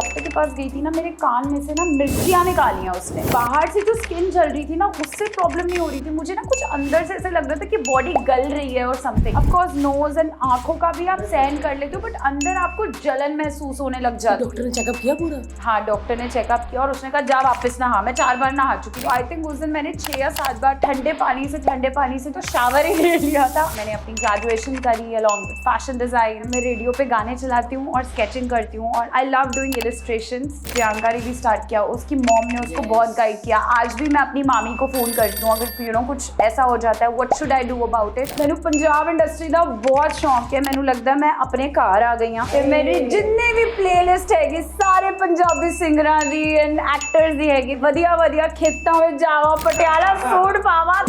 Doctor के पास गई थी ना, मेरे कान में से ना मिर्चियाँ निकाली हैं उसने। बाहर से जो स्किन जल रही थी ना, उससे प्रॉब्लम नहीं हो रही थी, मुझे ना कुछ अंदर से ऐसा लग रहा था कि बॉडी गल रही है और something. Of course nose and आंखों का भी आप सहन कर लेते हो, बट अंदर आपको जलन महसूस होने लग जाती है। डॉक्टर ने चेकअप किया पूरा? हाँ, डॉक्टर ने चेकअप किया और उसने कहा जा वापस नहा। मैं 4 बार नहा चुकी हूँ। आई थिंक उस दिन मैंने 6 या 7 बार ठंडे पानी से तो शावर ही ले लिया था। मैंने अपनी ग्रेजुएशन करी अलॉन्ग विद फैशन डिजाइन। मैं रेडियो पे गाने चलाती हूँ और स्केचिंग करती हूँ और I love doing illustrations. Priyanka ने भी स्टार्ट किया, उसकी मॉम ने उसको बहुत गाइड किया। आज भी मैं अपनी मामी को फोन करती हूँ अगर कुछ ऐसा हो जाता है, what should I do about it. मैंने पंजाब इंडस्ट्री का बहुत शौक है। मैंने लगता है मैं अपने घर आ गई हाँ। मेरी जितने भी प्लेलिस्ट है सारे पंजाबी सिंगरां दी एंड एक्टर्स दी है, वधिया वधिया खेतों में जावा, पटियाला सूट पावा।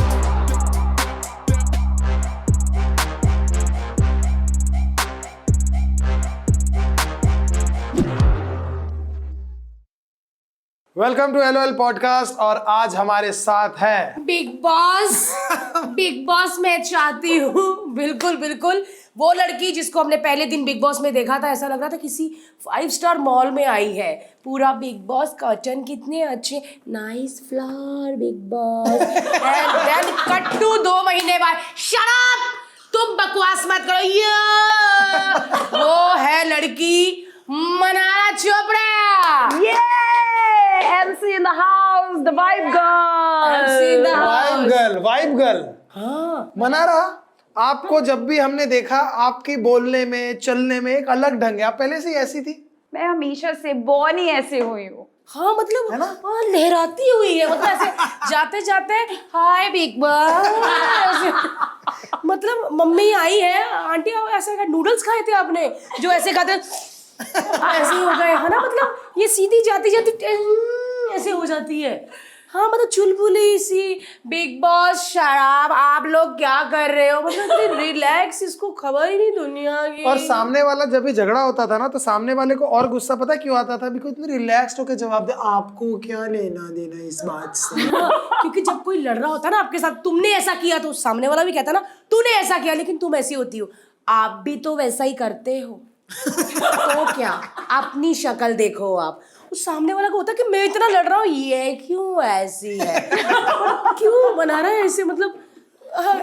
वेलकम टू LOL पॉडकास्ट और आज हमारे साथ है बिग बॉस मैं चाहती हूँ बिल्कुल बिल्कुल वो लड़की जिसको हमने पहले दिन बिग बॉस में देखा था, ऐसा लग रहा था किसी 5 स्टार मॉल में आई है। पूरा बिग बॉस कर्टन कितने अच्छे, nice flower Bigg Boss and then cut to 2 महीने बाद शट अप, तुम बकवास मत करो। ये वो है लड़की Mannara Chopra. MC in the house, the vibe girl. MC in the house. Vibe girl. हाँ, मनारा, आपको जब भी हमने देखा आपकी बोलने में चलने में एक अलग ढंग है। आप पहले से ही ऐसी थी? मैं हमेशा से बॉर्न ही ऐसे हुई हूँ। हाँ मतलब है ना? हाँ, लहराती हुई है, मतलब ऐसे जाते जाते हाय बिग बॉस। मतलब मम्मी आई है, आंटी ऐसे नूडल्स खाए थे आपने जो ऐसे खाते ऐसे ही हो गए है ना। मतलब ये सीधी जाती जाती ऐसे हो जाती है। हाँ मतलब चुलबुली सी बिग बॉस शराब, आप लोग क्या कर रहे हो, मतलब रिलैक्स, इसको खबर ही नहीं दुनिया की। और सामने वाला जब भी झगड़ा होता था ना तो सामने वाले को और गुस्सा पता क्यों आता था? बिकॉज इतनी रिलैक्स्ड होकर जवाब दे, आपको क्या लेना देना इस बात से। क्योंकि जब कोई लड़ रहा होता है ना आपके साथ, तुमने ऐसा किया तो सामने वाला भी कहता ना तूने ऐसा किया, लेकिन तुम ऐसी होती हो, आप भी तो वैसा ही करते हो। तो क्या, अपनी शक्ल देखो आप। उस सामने वाला को होता कि मैं इतना लड़ रहा हूँ, ये क्यों ऐसी है, क्यों बना रहा है ऐसे, मतलब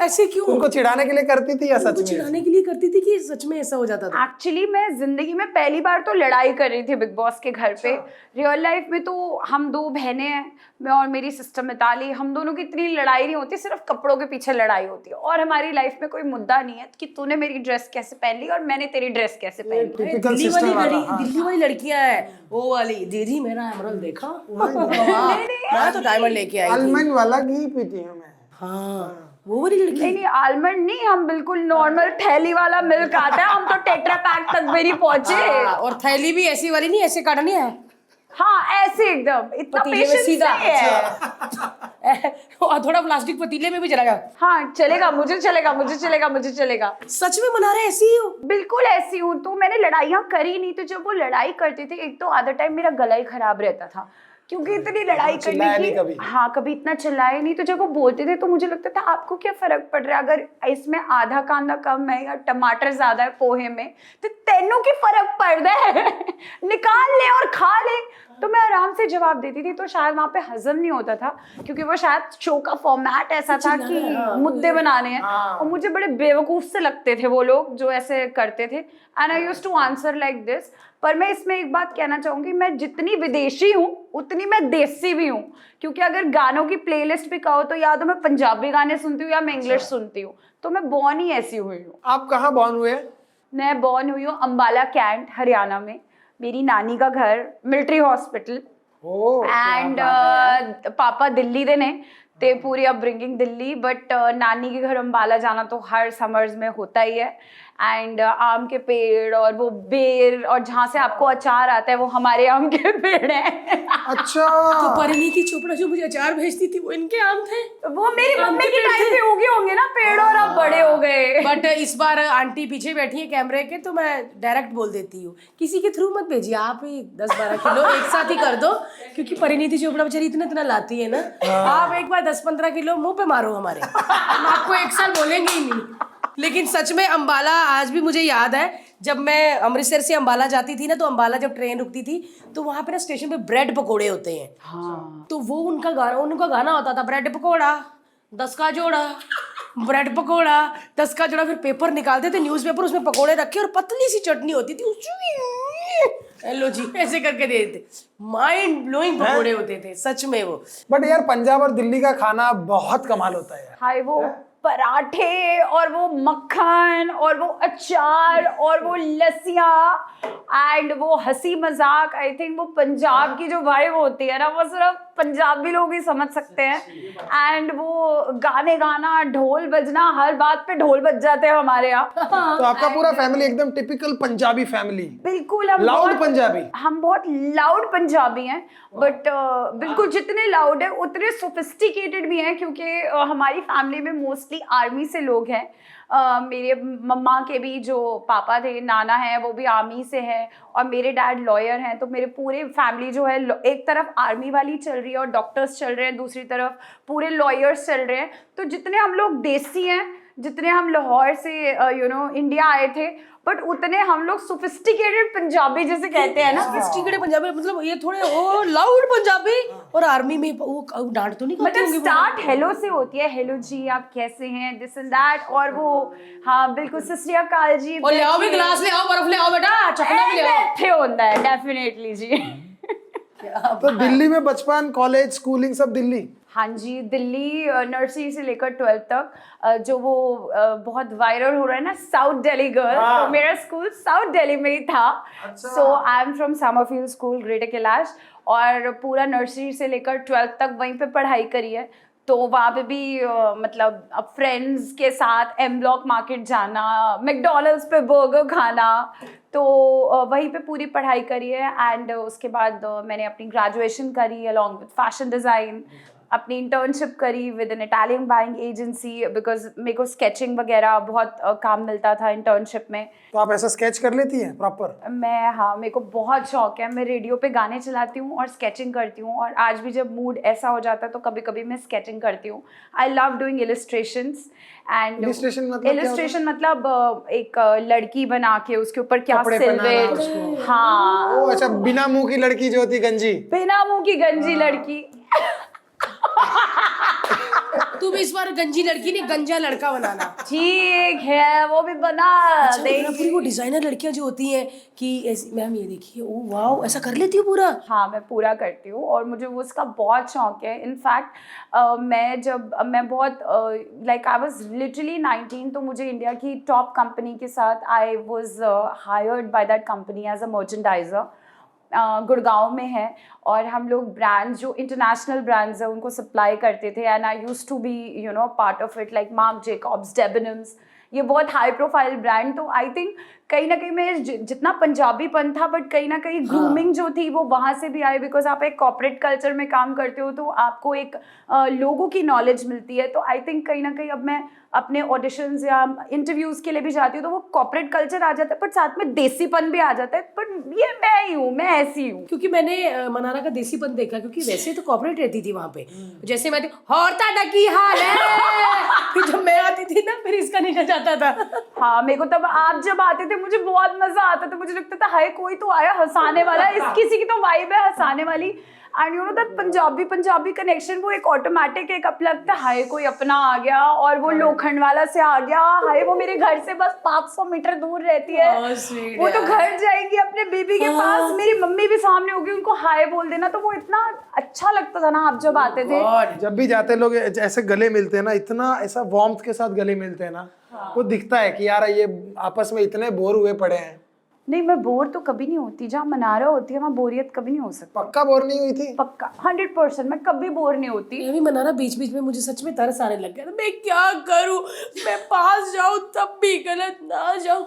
ऐसे क्यों। उनको चिढ़ाने के लिए करती थी या सच में? चिढ़ाने के लिए करती थी कि सच में ऐसा हो जाता था? एक्चुअली मैं जिंदगी में पहली बार तो लड़ाई कर रही थी बिग बॉस के घर पे। रियल लाइफ में तो हम 2 बहनें हैं, मैं और मेरी सिस्टर मिताली, हम दोनों की इतनी लड़ाई नहीं होती, सिर्फ कपड़ों के पीछे लड़ाई होती है। और हमारी लाइफ में कोई मुद्दा नहीं है कि तूने मेरी ड्रेस कैसे पहन ली और मैंने तेरी ड्रेस कैसे पहन ली। दिल्ली वाली लड़कियां हैं, वो वाली दीदी मेरा एमरल्ड देखा, मैं तो डायमंड लेके आई थी। आलमंड वाला घी पीती हूँ मैं। हाँ वो वाली लड़की। नहीं आलमंड नहीं, हम बिल्कुल नॉर्मल थैली वाला मिल्क आता है, हम तो टेट्रा पैक तक भी नहीं पहुंचे। और थैली भी ऐसी वाली नहीं, ऐसे काटनी है। हाँ ऐसे एकदम, इतना पेशेंस सीधा नहीं है। और थोड़ा प्लास्टिक पतीले में भी चलेगा। हाँ चलेगा, मुझे चलेगा। सच में मना रहे ऐसी ही हो? बिल्कुल ऐसी हूँ। तो मैंने लड़ाइयाँ करी नहीं, तो जब वो लड़ाई करते थे, एक तो आधा टाइम मेरा गला ही खराब रहता था क्योंकि इतनी लड़ाई करने की। हाँ कभी इतना चिल्लाए नहीं। तो जब वो बोलते थे तो मुझे लगता था आपको क्या फर्क पड़ रहा है अगर इसमें आधा कांदा कम है या टमाटर ज्यादा है पोहे में, तो तेनों की फर्क पड़ रहा है, निकाल ले और खा ले। तो मैं आराम से जवाब देती थी, तो शायद वहाँ पे हजम नहीं होता था क्योंकि वो शायद शो का फॉर्मेट ऐसा था कि मुद्दे बनाने हैं। और मुझे बड़े बेवकूफ से लगते थे वो लोग जो ऐसे करते थे, and I used to answer like this. पर मैं इसमें एक बात कहना चाहूंगी, मैं जितनी विदेशी हूँ उतनी मैं देसी भी हूँ, क्योंकि अगर गानों की प्लेलिस्ट भी कहो तो या तो मैं पंजाबी गाने सुनती हूँ या मैं इंग्लिश सुनती हूँ। तो मैं बॉर्न ही ऐसी हुई हूँ। आप कहाँ बॉर्न हुए? मैं बॉर्न हुई हूँ अम्बाला कैंट हरियाणा में। मेरी नानी का घर मिलिट्री हॉस्पिटल एंड पापा दिल्ली दे ने, ते पूरी अपब्रिंगिंग दिल्ली, बट नानी के घर अम्बाला जाना तो हर समर्स में होता ही है। एंड आम के पेड़ और वो बेर, और जहाँ से आपको अचार आता है वो हमारे आम के पेड़ हैं। अच्छा, तो परिणीति चोपड़ा जो मुझे अचार भेजती थी वो इनके आम थे? वो मेरी मम्मी के टाइम पे उगे होंगे ना पेड़, और अब बड़े हो गए। बट इस बार आंटी पीछे बैठी है कैमरे के, तो मैं डायरेक्ट बोल देती हूँ, किसी के थ्रू मत भेजिए, आप ही 10-12 किलो एक साथ ही कर दो, क्योंकि परिणीति चोपड़ा बेचारी इतना लाती है ना। आप एक बार 10-15 किलो मुंह पे मारो हमारे, हम आपको एक साल बोलेंगे ही नहीं। लेकिन सच में अम्बाला आज भी मुझे याद है जब मैं अमृतसर से अंबाला जाती थी ना, तो अंबाला जब ट्रेन रुकती थी तो वहां पे ना स्टेशन पे ब्रेड पकोड़े होते हैं। हाँ तो वो उनका गाना होता था, ब्रेड पकोड़ा 10 का जोड़ा, ब्रेड पकोड़ा 10 का जोड़ा। फिर पेपर निकालते थे, न्यूज़पेपर, उसमें पकोड़े रखे और पतली सी चटनी होती थी, हेलो जी ऐसे करके दे देते। माइंड ब्लोइंग पकोड़े होते थे सच में वो। बट यार पंजाब और दिल्ली का खाना बहुत कमाल होता है यार। हाय वो पराठे और वो मक्खन और वो अचार और वो लस्सियाँ एंड वो हंसी मजाक, आई थिंक वो पंजाब की जो वाइब होती है ना, वो सिर्फ पंजाबी लोग ही समझ सकते हैं। एंड वो गाने गाना, ढोल बजना, हर बात पे ढोल बज जाते हैं हमारे यहाँ। तो आपका पूरा फैमिली एकदम टिपिकल पंजाबी फैमिली, बिल्कुल हम लाउड बहुत- पंजाबी। हम बहुत लाउड पंजाबी हैं, बट बिल्कुल जितने लाउड है उतने सोफिस्टिकेटेड भी हैं, क्योंकि हमारी फैमिली में मोस्टली आर्मी से लोग हैं। मेरे मम्मा के भी जो पापा थे, नाना हैं, वो भी आर्मी से हैं, और मेरे डैड लॉयर हैं। तो मेरे पूरे फैमिली जो है, एक तरफ आर्मी वाली चल रही है और डॉक्टर्स चल रहे हैं, दूसरी तरफ पूरे लॉयर्स चल रहे हैं। तो जितने हम लोग देसी हैं, जितने हम लाहौर से इंडिया आए थे, बट उतने हम लोग सोफिस्टिकेटेड पंजाबी जिसे कहते हैं ना। सोफिस्टिकेटेड पंजाबी मतलब ये थोड़े ओ लाउड पंजाबी। और आर्मी में वो डांट तो नहीं खाते मतलब होंगे वो? स्टार्ट हेलो से होती है, हेलो जी आप कैसे हैं, दिस एंड दैट, और वो हाँ बिल्कुल सत श्री अकाल जी, और ले आओ भी गिलास, ले आओ बर्फ, ले आओ बेटा चखना भी ले आओ। ऐसे होता है डेफिनेटली जी। तो दिल्ली में बचपन, कॉलेज, स्कूलिंग सब दिल्ली? हाँ जी, दिल्ली नर्सरी से लेकर 12th तक, जो वो बहुत वायरल हो रहा है ना, साउथ दिल्ली गर्ल, तो मेरा स्कूल साउथ दिल्ली में ही था। So I am from Summerfield school, Greater Kailash, और पूरा नर्सरी से लेकर 12th तक वहीं पे पढ़ाई करी है। तो वहाँ पे भी मतलब अब फ्रेंड्स के साथ एम ब्लॉक मार्केट जाना, मैकडॉनल्ड्स पे बर्गर खाना, तो वहीं पे पूरी पढ़ाई करी है। एंड उसके बाद मैंने अपनी ग्रेजुएशन करी अलॉन्ग विद फैशन डिज़ाइन, अपनी इंटर्नशिप करी with an Italian buying agency, because मेरे को स्केचिंग वगैरह बहुत काम मिलता था इंटर्नशिप में। तो आप ऐसा स्केच कर लेती हैं प्रॉपर? हाँ, मेरे को बहुत शौक है, मैं रेडियो पे गाने चलाती हूँ और स्केचिंग करती हूँ, और आज भी जब मूड ऐसा हो जाता है तो कभी कभी मैं स्केचिंग करती हूँ। I love doing illustrations. And illustration मतलब एक लड़की बना के उसके ऊपर क्या सिल्हूट, हाँ ओ अच्छा, बिना मुंह की लड़की जो होती, गंजी, बिना मुंह की गंजी लड़की। तू भी इस बार गंजी लड़की नहीं, गंजा लड़का बनाना। ठीक है, वो भी बना अच्छा, देंगे। पूरी वो डिजाइनर लड़कियां जो होती हैं कि ऐसी, मैम ये देखिए, ओ वाओ, ऐसा कर लेती हूँ पूरा? हाँ, मैं पूरा करती हूँ और मुझे वो उसका बहुत शौक है। इनफैक्ट मैं बहुत लाइक आई वाज लिटरली 19, तो मुझे इंडिया की टॉप कंपनी के साथ I was hired by that company as a merchandiser. Gurgaon में है, और हम लोग ब्रांड्स जो इंटरनेशनल ब्रांड्स हैं उनको सप्लाई करते थे। And I used to be part of it, like Marc Jacobs, Debenhams, ये बहुत हाई प्रोफाइल ब्रांड। तो आई थिंक कहीं ना कहीं में जितना पंजाबीपन था, बट कहीं ना कहीं ग्रूमिंग जो थी वो वहाँ से भी आई, बिकॉज आप एक कॉर्पोरेट कल्चर में काम करते हो तो आपको एक लोगों की नॉलेज मिलती है। तो आई थिंक कहीं ना कहीं अब मैं अपने ऑडिशंस या इंटरव्यूज़ के लिए भी जाती हूँ तो वो कॉर्पोरेट कल्चर आ जाता है, बट साथ में देसीपन भी आ जाता है। बट ये मैं ही हूँ, मैं ऐसी हूँ। क्योंकि मैंने मनारा का देसीपन देखा, क्योंकि वैसे तो कॉर्पोरेट रहती थी वहाँ पे, जैसे मैं और ताड़ा की हाल है, फिर जब मैं आती थी ना फिर इसका निकल जाता था। हाँ, मेरे को तब आप जब आते थे मुझे बहुत मजा आता था, मुझे लगता था हाय कोई तो आया हंसाने वाला, इस किसी की तो वाइब है हंसाने वाली। एंड दैट पंजाबी कनेक्शन, वो एक ऑटोमेटिक एक अब लगता है हाय कोई अपना आ गया, और वो लोखंड वाला से आ गया, हाय वो मेरे घर से बस 500 मीटर दूर रहती है, वो तो घर जाएगी अपने बेबी के पास, मेरी मम्मी भी सामने होगी, उनको हाय बोल देना। तो वो इतना अच्छा लगता था ना आप जब आते थे। जब भी जाते लोग ऐसे गले मिलते हैं ना, इतना ऐसा वार्मथ के साथ गले मिलते हैं ना, वो दिखता है कि यार ये आपस में इतने बोर हुए पड़े हैं। नहीं, मैं बोर तो कभी नहीं होती, जहाँ मनारा होती है वहाँ बोरियत कभी नहीं हो सकती। पक्का बोर नहीं हुई थी? पक्का 100%, मैं कभी बोर नहीं होती। मैं भी मनारा बीच बीच में मुझे सच में तरस आने लग गया था, मैं क्या करूं, मैं पास जाऊं तब भी गलत, ना जाऊं।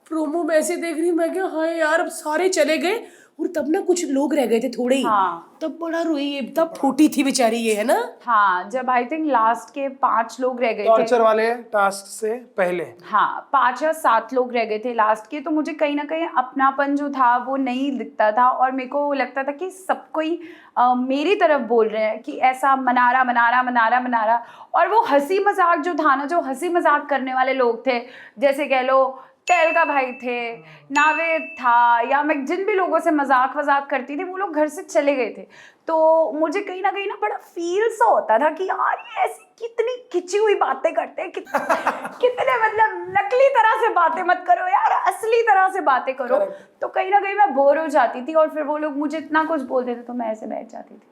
प्रोमो में ऐसे देख रही, मैं क्या हाय यार अब सारे चले गए, और तब ना कुछ लोग रह गए थे थोड़े ही। हाँ। तब बड़ा रोई, तब फूटी थी बेचारी ये, है ना? हाँ, जब आई थिंक लास्ट के 5 लोग रह गए थे, टॉर्चर वाले टास्क से पहले। हाँ, 5 या 7 लोग रह गए थे लास्ट के, तो मुझे कहीं ना कहीं अपनापन जो था वो नहीं दिखता था, और मेरे को लगता था कि सब कोई मेरी तरफ बोल रहे हैं कि ऐसा मनारा मनारा मनारा मनारा। और वो हंसी मजाक जो था ना, जो हंसी मजाक करने वाले लोग थे, जैसे कह लो टेल का भाई थे, नावेद था, या मैं जिन भी लोगों से मजाक वजाक करती थी वो लोग घर से चले गए थे। तो मुझे कहीं ना बड़ा फील सा होता था कि यार ये ऐसी कितनी खिंची हुई बातें करते हैं, कितने मतलब नकली तरह से बातें मत करो यार, असली तरह से बातें करो। तो कहीं ना कहीं मैं बोर हो जाती थी और फिर वो लोग मुझे इतना कुछ बोलते थे तो मैं ऐसे बैठ जाती थी,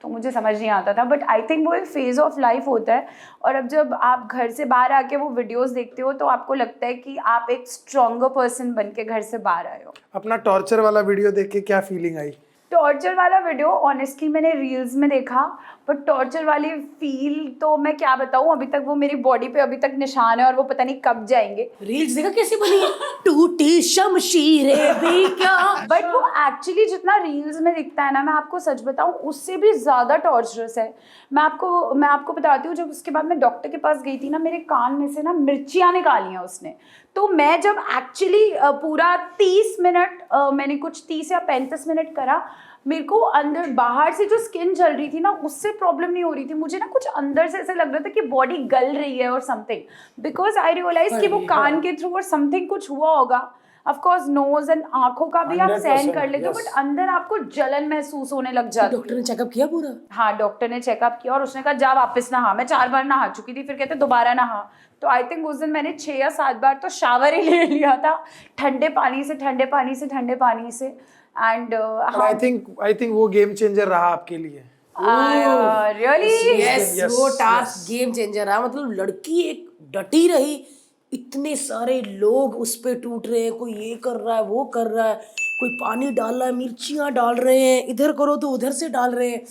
तो मुझे समझ नहीं आता था। बट आई थिंक वो एक फेज ऑफ लाइफ होता है, और अब जब आप घर से बाहर आके वो वीडियोस देखते हो तो आपको लगता है कि आप एक स्ट्रॉन्गर पर्सन बन के घर से बाहर आए हो। अपना टॉर्चर वाला वीडियो देख के क्या फीलिंग आई? टॉर्चर वाला वीडियो ऑनेस्टली मैंने रील्स में देखा, बट टॉर्चर वाली फील तो मैं क्या बताऊं, अभी तक वो मेरी बॉडी पे अभी तक निशान है और वो पता नहीं कब जाएंगे। रील्स देखा कैसी बनी है, टूटी शमशीरें भी क्या। बट वो एक्चुअली जितना रील्स में दिखता है ना, मैं आपको सच बताऊं उससे भी ज़्यादा टॉर्चरस है। मैं आपको बताती हूँ, जब उसके बाद मैं डॉक्टर के पास गई थी ना, मेरे कान में से ना मिर्चियाँ निकाली हैं उसने। तो मैं जब एक्चुअली पूरा 30 मिनट मैंने कुछ 30 या 35 मिनट करा, मेरे को अंदर बाहर से जो स्किन जल रही थी ना उससे प्रॉब्लम नहीं हो रही थी, मुझे ना कुछ अंदर से ऐसे लग रहा था कि बॉडी गल रही है और समथिंग, बिकॉज आई रियलाइज कि वो कान के थ्रू और समथिंग कुछ हुआ होगा। ऑफ कोर्स नोज एंड आंखों का भी आप सहन कर लेते हो, बट अंदर आपको जलन महसूस होने लग जाती है। डॉक्टर ने चेकअप किया पूरा? हाँ, डॉक्टर ने चेकअप किया और उसने कहा जा वापस नहा। मैं 4 बार नहा चुकी थी, फिर कहते दोबारा नहा। तो आई थिंक उस दिन मैंने 6 या 7 बार तो शावर ही ले लिया था, ठंडे पानी से। एंड आई थिंक वो गेम चेंजर रहा आपके लिए। रियली यस, वो टास्क गेम चेंजर रहा। मतलब लड़की एक डटी रही, इतने सारे लोग उस पे टूट रहे हैं, कोई ये कर रहा है, वो कर रहा है, कोई पानी डाल रहा है, मिर्चियाँ डाल रहे हैं, इधर करो तो उधर से डाल रहे हैं।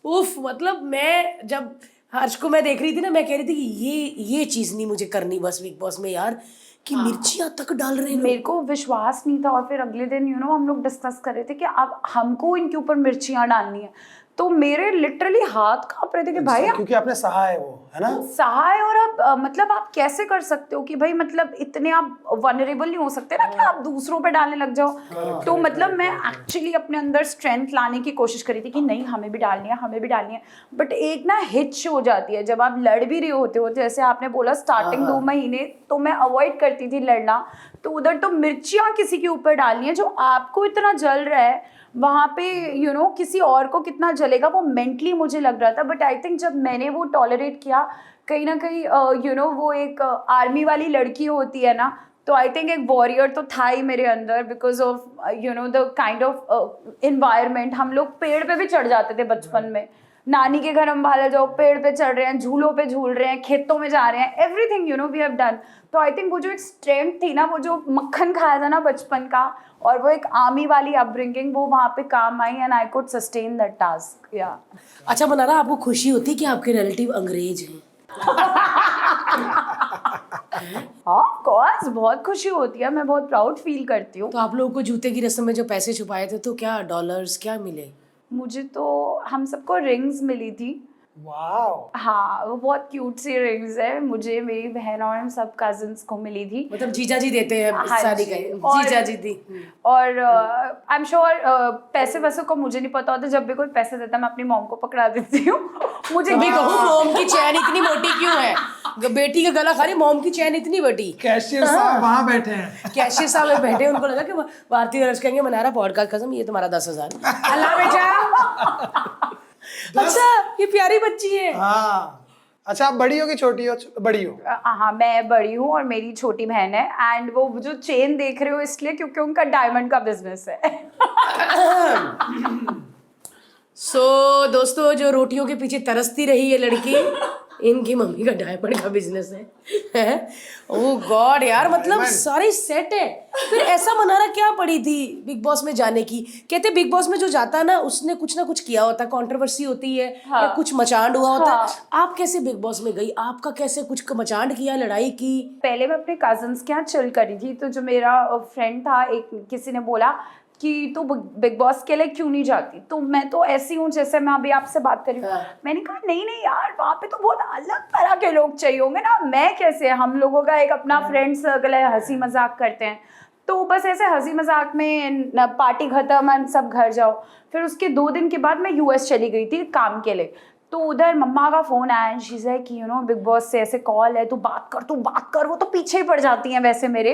उफ, मतलब मैं जब हर्ष को मैं देख रही थी ना, मैं कह रही थी कि ये चीज़ नहीं मुझे करनी बस बिग बॉस में यार, कि मिर्चियाँ तक डाल रहे हैं। मेरे को विश्वास नहीं था, और फिर अगले दिन हम लोग डिस्कस कर रहे थे कि अब हमको इनके ऊपर मिर्चियाँ डालनी है, तो मेरे लिटरली हाथ कांप रहे थे कि भाई क्योंकि आपने सहा है वो, है ना? सहा है, और आप मतलब आप कैसे कर सकते हो कि भाई मतलब इतने आप वनरेबल नहीं हो सकते ना कि आप दूसरों पे डालने लग जाओ। तो मतलब मैं एक्चुअली अपने अंदर स्ट्रेंथ लाने की कोशिश करी थी कि नहीं हमें भी डालनी है। बट एक ना हिच हो जाती है जब आप लड़ भी रहे होते हो, जैसे आपने बोला स्टार्टिंग 2 महीने तो मैं अवॉइड करती थी लड़ना, तो उधर तो मिर्चियाँ किसी के ऊपर डालनी है जो आपको इतना जल रहा है, वहाँ पे किसी और को कितना जलेगा वो मेंटली मुझे लग रहा था। बट आई थिंक जब मैंने वो टॉलरेट किया, कहीं ना कहीं वो एक आर्मी वाली लड़की होती है ना, तो आई थिंक एक वॉरियर तो था ही मेरे अंदर, because of the kind of environment. हम लोग पेड़ पे भी चढ़ जाते थे बचपन में, नानी के घर अम्बाला जाओ, पेड़ पे चढ़ रहे हैं, झूलों पे झूल रहे हैं, खेतों में जा रहे हैं, एवरीथिंग वी हैव डन। तो आई थिंक वो जो एक स्ट्रेंथ थी ना, वो जो मक्खन खाया था ना बचपन का, और वो एक आर्मी वाली अपब्रिंगिंग, वो वहाँ पे काम आई, and I could sustain that task. या अच्छा मनारा, आपको खुशी होती है कि आपके रिलेटिव अंग्रेज हैं? ऑफ कोर्स बहुत खुशी होती है, मैं बहुत प्राउड फील करती हूँ। तो आप लोगों को जूते की रस्म में जो पैसे छुपाए थे, तो क्या डॉलर्स क्या मिले? मुझे तो हम सबको रिंग्स मिली थी। वाओ। हाँ, वो बहुत क्यूट सी रिंग्स है, मुझे, मेरी बहन और हम सब कजिन्स को मिली थी। मतलब जीजा जी देते हैं हाँ शादी जी, का? जीजा जी दी। और आई एम श्योर पैसे वैसे को मुझे नहीं पता होता, जब भी कोई पैसे देता मैं अपनी मॉम को पकड़ा देती हूँ। मुझे भी कहूँ मॉम की चैन इतनी मोटी क्यों है? बेटी का गला खा रही, मॉम की चैन इतनी बड़ी। कैशियर साहब वहाँ बैठे हैं। कैशियर साहब बैठे, उनको लगा कि भारतीय रश कहेंगे मनारा पॉडकास्ट कसम ये तुम्हारा 10,000। अल्लाह बेटा। अच्छा, ये प्यारी बच्ची है। हाँ, अच्छा आप बड़ी हो कि छोटी हो? बड़ी हो। हाँ, मैं बड़ी हूँ और मेरी छोटी बहन है, एंड वो जो चेन देख रहे हो इसलिए क्योंकि उनका डायमंड का बिजनेस है। दोस्तों, जो रोटियों के पीछे तरसती रही है लड़की, इनकी मम्मी का डायमंड का बिजनेस है। ओह गॉड यार, मतलब सारे सेट है। फिर ऐसा मनारा क्या पड़ी थी बिग बॉस में जाने की? कहते बिग बॉस में जो जाता है ना, उसने कुछ ना कुछ किया होता है, कंट्रोवर्सी होती है, हाँ, या कुछ मचांड हुआ होता है। आप कैसे बिग बॉस में गई? आपका कैसे कुछ मचांड किया, लड़ाई की? पहले मैं अपने कजन्स के यहाँ चिल करी थी, तो जो मेरा फ्रेंड था, एक किसी ने बोला कि तू बिग बॉस के लिए क्यों नहीं जाती, तो मैं तो ऐसी हूँ जैसे मैं अभी आपसे बात कर रही हूँ। मैंने कहा नहीं यार, वहाँ पे तो बहुत अलग तरह के लोग चाहिए होंगे ना, मैं कैसे, हम लोगों का एक अपना फ्रेंड सर्कल है, हंसी मजाक करते हैं, तो बस ऐसे हंसी मजाक में पार्टी खत्म, सब घर जाओ। फिर उसके 2 दिन के बाद मैं US चली गई थी काम के लिए, तो उधर मम्मा का फ़ोन आया एंड शी इज़ लाइक कि बिग बॉस से ऐसे कॉल है, तू बात कर, वो तो पीछे ही पड़ जाती हैं वैसे मेरे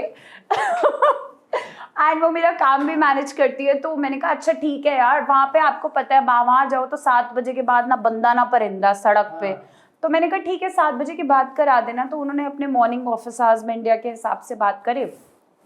एंड वो मेरा काम भी मैनेज करती है। तो मैंने कहा अच्छा ठीक है यार, वहाँ पे आपको पता है वहाँ जाओ तो 7 बजे के बाद ना बंदा ना परिंदा सड़क पे। तो मैंने कहा ठीक है 7 बजे के बाद करा देना। तो उन्होंने अपने मॉर्निंग ऑफिस आवर्स में इंडिया के हिसाब से बात करे,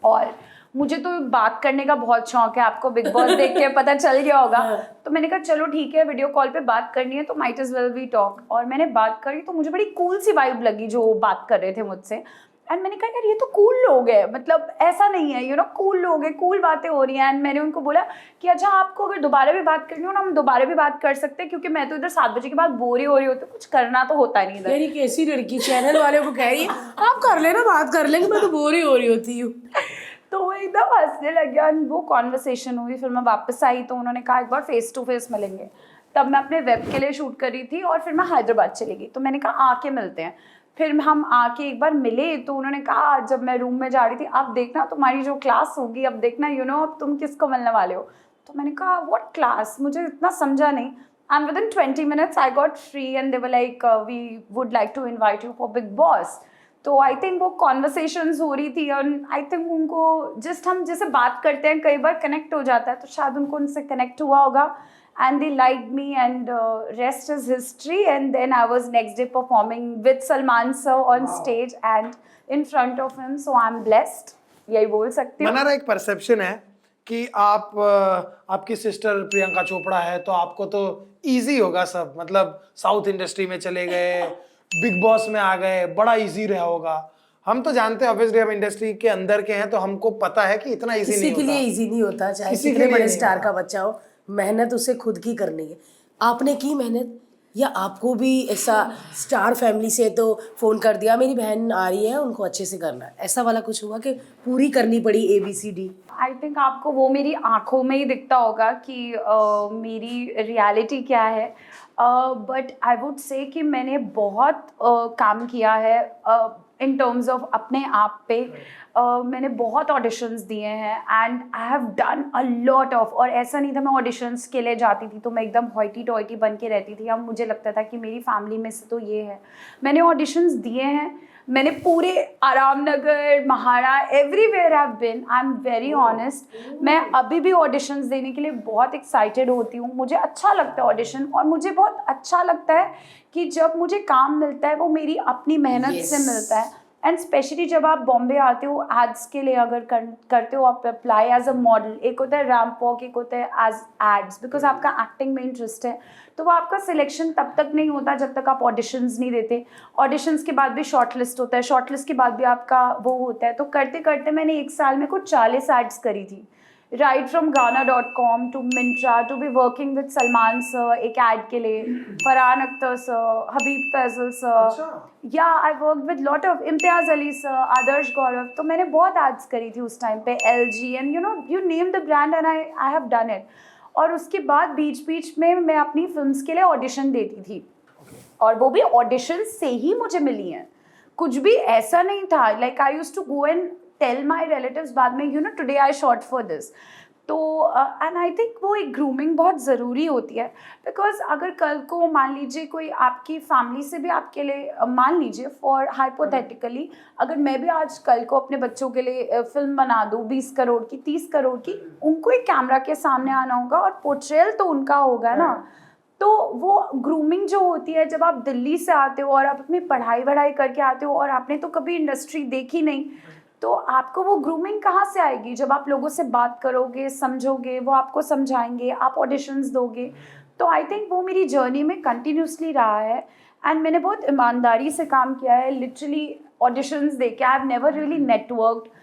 और मुझे तो बात करने का बहुत शौक है, आपको बिग बॉस देख के पता चल गया होगा। तो मैंने कहा चलो ठीक है, वीडियो कॉल पे बात करनी है तो might as well we talk. और मैंने बात करी तो मुझे बड़ी कूल सी वाइब लगी जो बात कर रहे थे मुझसे। एंड मैंने कहा यार ये तो कूल लोग हैं, मतलब ऐसा नहीं है कूल लोग हैं, कूल बातें हो रही हैं। एंड मैंने उनको बोला कि अच्छा आपको अगर दोबारा भी बात करनी हो ना, हम दोबारा भी बात कर सकते हैं, क्योंकि मैं तो इधर 7 बजे के बाद बोर ही हो रही होती हूँ, कुछ करना तो होता नहीं इधर। यार कैसी लड़की चैनल वाले को कह रही है आप कर लेना, बात कर लेंगे, मैं तो बोर ही हो रही होती हूँ। तो वो एकदम हंसने लग गया। वो कॉन्वर्सेशन हुई, फिर मैं वापस आई तो उन्होंने कहा एक बार फेस टू फेस मिलेंगे। तब मैं अपने वेब के लिए शूट कर रही थी और फिर मैं हैदराबाद चली गई। तो मैंने कहा आके मिलते हैं। फिर हम आके एक बार मिले तो उन्होंने कहा जब मैं रूम में जा रही थी, अब देखना तुम्हारी जो क्लास होगी, अब देखना अब तुम किसको मिलने वाले हो। तो मैंने कहा व्हाट क्लास, मुझे इतना समझा नहीं। And within 20 minutes I got free and they were like we would like to invite you for Bigg Boss. तो आई थिंक वो कॉन्वर्सेशंस हो रही थी और आई थिंक उनको जस्ट हम जैसे बात करते हैं कई बार कनेक्ट हो जाता है, तो शायद उनको उनसे कनेक्ट हुआ होगा and they liked me and rest is history. And then I was next day performing with Salman sir on stage and in front of him, so I'm blessed, यही बोल सकती हूँ। मनारा एक परसेप्शन है कि आप आपकी सिस्टर प्रियंका चोपड़ा है तो आपको तो इजी होगा सब, मतलब साउथ इंडस्ट्री में चले गए, बिग बॉस में आ गए, बड़ा इजी रहा होगा। हम तो जानते हैं ऑब्वियसली हम इंडस्ट्री के अंदर के हैं तो हमको पता है कि इतना इजी नहीं होता। किसी के लिए इजी नहीं होता, चाहे किसी के कितने लिए बड़े नहीं स्टार होता। का बच्चा हो, मेहनत उसे खुद की करनी है। आपने की मेहनत, या आपको भी ऐसा स्टार फैमिली से तो फोन कर दिया मेरी बहन आ रही है उनको अच्छे से करना है, ऐसा वाला कुछ हुआ कि पूरी करनी पड़ी ABCD? आई थिंक आपको वो मेरी आंखों में ही दिखता होगा कि मेरी रियलिटी क्या है। बट आई वुड से कि मैंने बहुत काम किया है इन टर्म्स ऑफ अपने आप पे। मैंने बहुत ऑडिशंस दिए हैं and I have done a lot of. और ऐसा नहीं था मैं ऑडिशंस के लिए जाती थी तो मैं एकदम हॉइटी टॉइटी बन के रहती थी। अब मुझे लगता था कि मेरी फैमिली में से तो ये है। मैंने ऑडिशंस दिए हैं, मैंने पूरे Aram Nagar, MHADA, everywhere I have been. I am very honest, मैं अभी भी ऑडिशंस देने के लिए बहुत एक्साइटेड होती हूँ। मुझे अच्छा लगता है ऑडिशन, और मुझे बहुत अच्छा लगता है कि जब मुझे काम मिलता है वो मेरी अपनी मेहनत से मिलता है। एंड स्पेशली जब आप बॉम्बे आते हो एड्स के लिए, अगर करते हो आप अप्लाई एज अ मॉडल, एक होता है रैम्प वॉक, एक होता है एज एड्स, बिकॉज आपका एक्टिंग में इंटरेस्ट है, तो वो आपका सिलेक्शन तब तक नहीं होता जब तक आप ऑडिशंस नहीं देते। ऑडिशंस के बाद भी शॉर्ट लिस्ट होता है, शॉर्ट लिस्ट के बाद भी आपका वो होता है। तो करते करते मैंने एक साल में कुछ 40 एड्स करी थी, right from Gaana.com to Myntra to be working with Salman sir एक एड के लिए, फरहान अख्तर सर, हबीब फैजल सर, या I work with lot of Imtiaz Ali sir, Adarsh Gourav. तो मैंने बहुत एड्स करी थी उस टाइम पे, LG and you name the brand and I have done it. और उसके बाद बीच बीच में मैं अपनी फिल्म्स के लिए ऑडिशन देती थी, और वो भी ऑडिशन से ही मुझे मिली हैं। कुछ भी ऐसा नहीं था, like I used to go and tell my relatives बाद में today I shot for this. तो एंड आई थिंक वो एक ग्रूमिंग बहुत ज़रूरी होती है, बिकॉज अगर कल को मान लीजिए कोई आपकी फैमिली से भी आपके लिए, मान लीजिए फॉर हाइपोथेटिकली, अगर मैं भी आज कल को अपने बच्चों के लिए फिल्म बना दूँ 20 करोड़ की, 30 करोड़ की, उनको एक कैमरा के सामने आना होगा और पोर्ट्रेयल तो उनका होगा ना। तो वो ग्रूमिंग जो होती है, जब आप दिल्ली से आते हो और आप अपनी पढ़ाई वढ़ाई करके आते हो और आपने तो कभी इंडस्ट्री देखी नहीं, तो आपको वो ग्रूमिंग कहाँ से आएगी? जब आप लोगों से बात करोगे, समझोगे, वो आपको समझाएंगे, आप ऑडिशंस दोगे। तो आई थिंक वो मेरी जर्नी में कंटिन्यूसली रहा है एंड मैंने बहुत ईमानदारी से काम किया है। लिटरली ऑडिशंस दे के आई हैव नेवर रियली नेटवर्कड।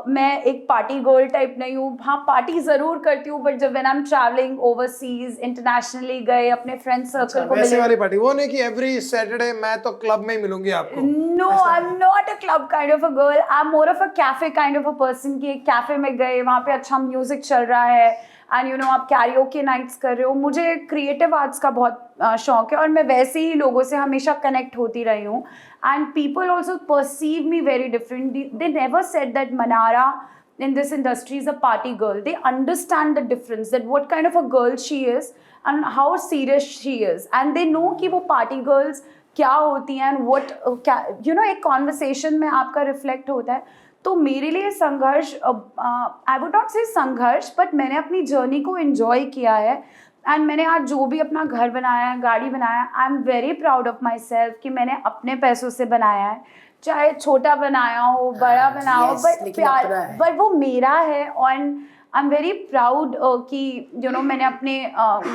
मैं एक पार्टी गर्ल टाइप नहीं हूँ। हाँ, पार्टी ज़रूर करती हूँ, बट जब when I am travelling overseas, internationally गए, अपने फ्रेंड सर्कल को वैसे मिले। वाली पार्टी, वो नहीं कि एवरी सैटरडे मैं तो क्लब में ही मिलूंगी आपको। No, I'm not a club kind of a girl. I'm more of a cafe kind of a person कि एक कैफे में गए, वहाँ पे अच्छा म्यूजिक चल रहा है एंड आप कैरियोके नाइट्स कर रहे हो। मुझे क्रिएटिव आर्ट्स का बहुत शौक है और मैं वैसे ही लोगों से हमेशा कनेक्ट होती रही हूँ। And people also perceive me very different. They never said that Mannara in this industry is a party girl. They understand the difference that what kind of a girl she is and how serious she is, and they know कि वो party girls क्या होती हैं and what you know एक conversation में आपका reflect होता है. तो मेरे लिए संघर्ष, I would not say संघर्ष, but मैंने अपनी journey को enjoy किया है. एंड मैंने आज जो भी अपना घर बनाया है, गाड़ी बनाया, आई am very proud of my self कि मैंने अपने पैसों से बनाया है, चाहे छोटा बनाया हो, बड़ा बनाया हो, बट प्यार, बट वो मेरा है. और आई एम वेरी प्राउड कि यू नो मैंने अपने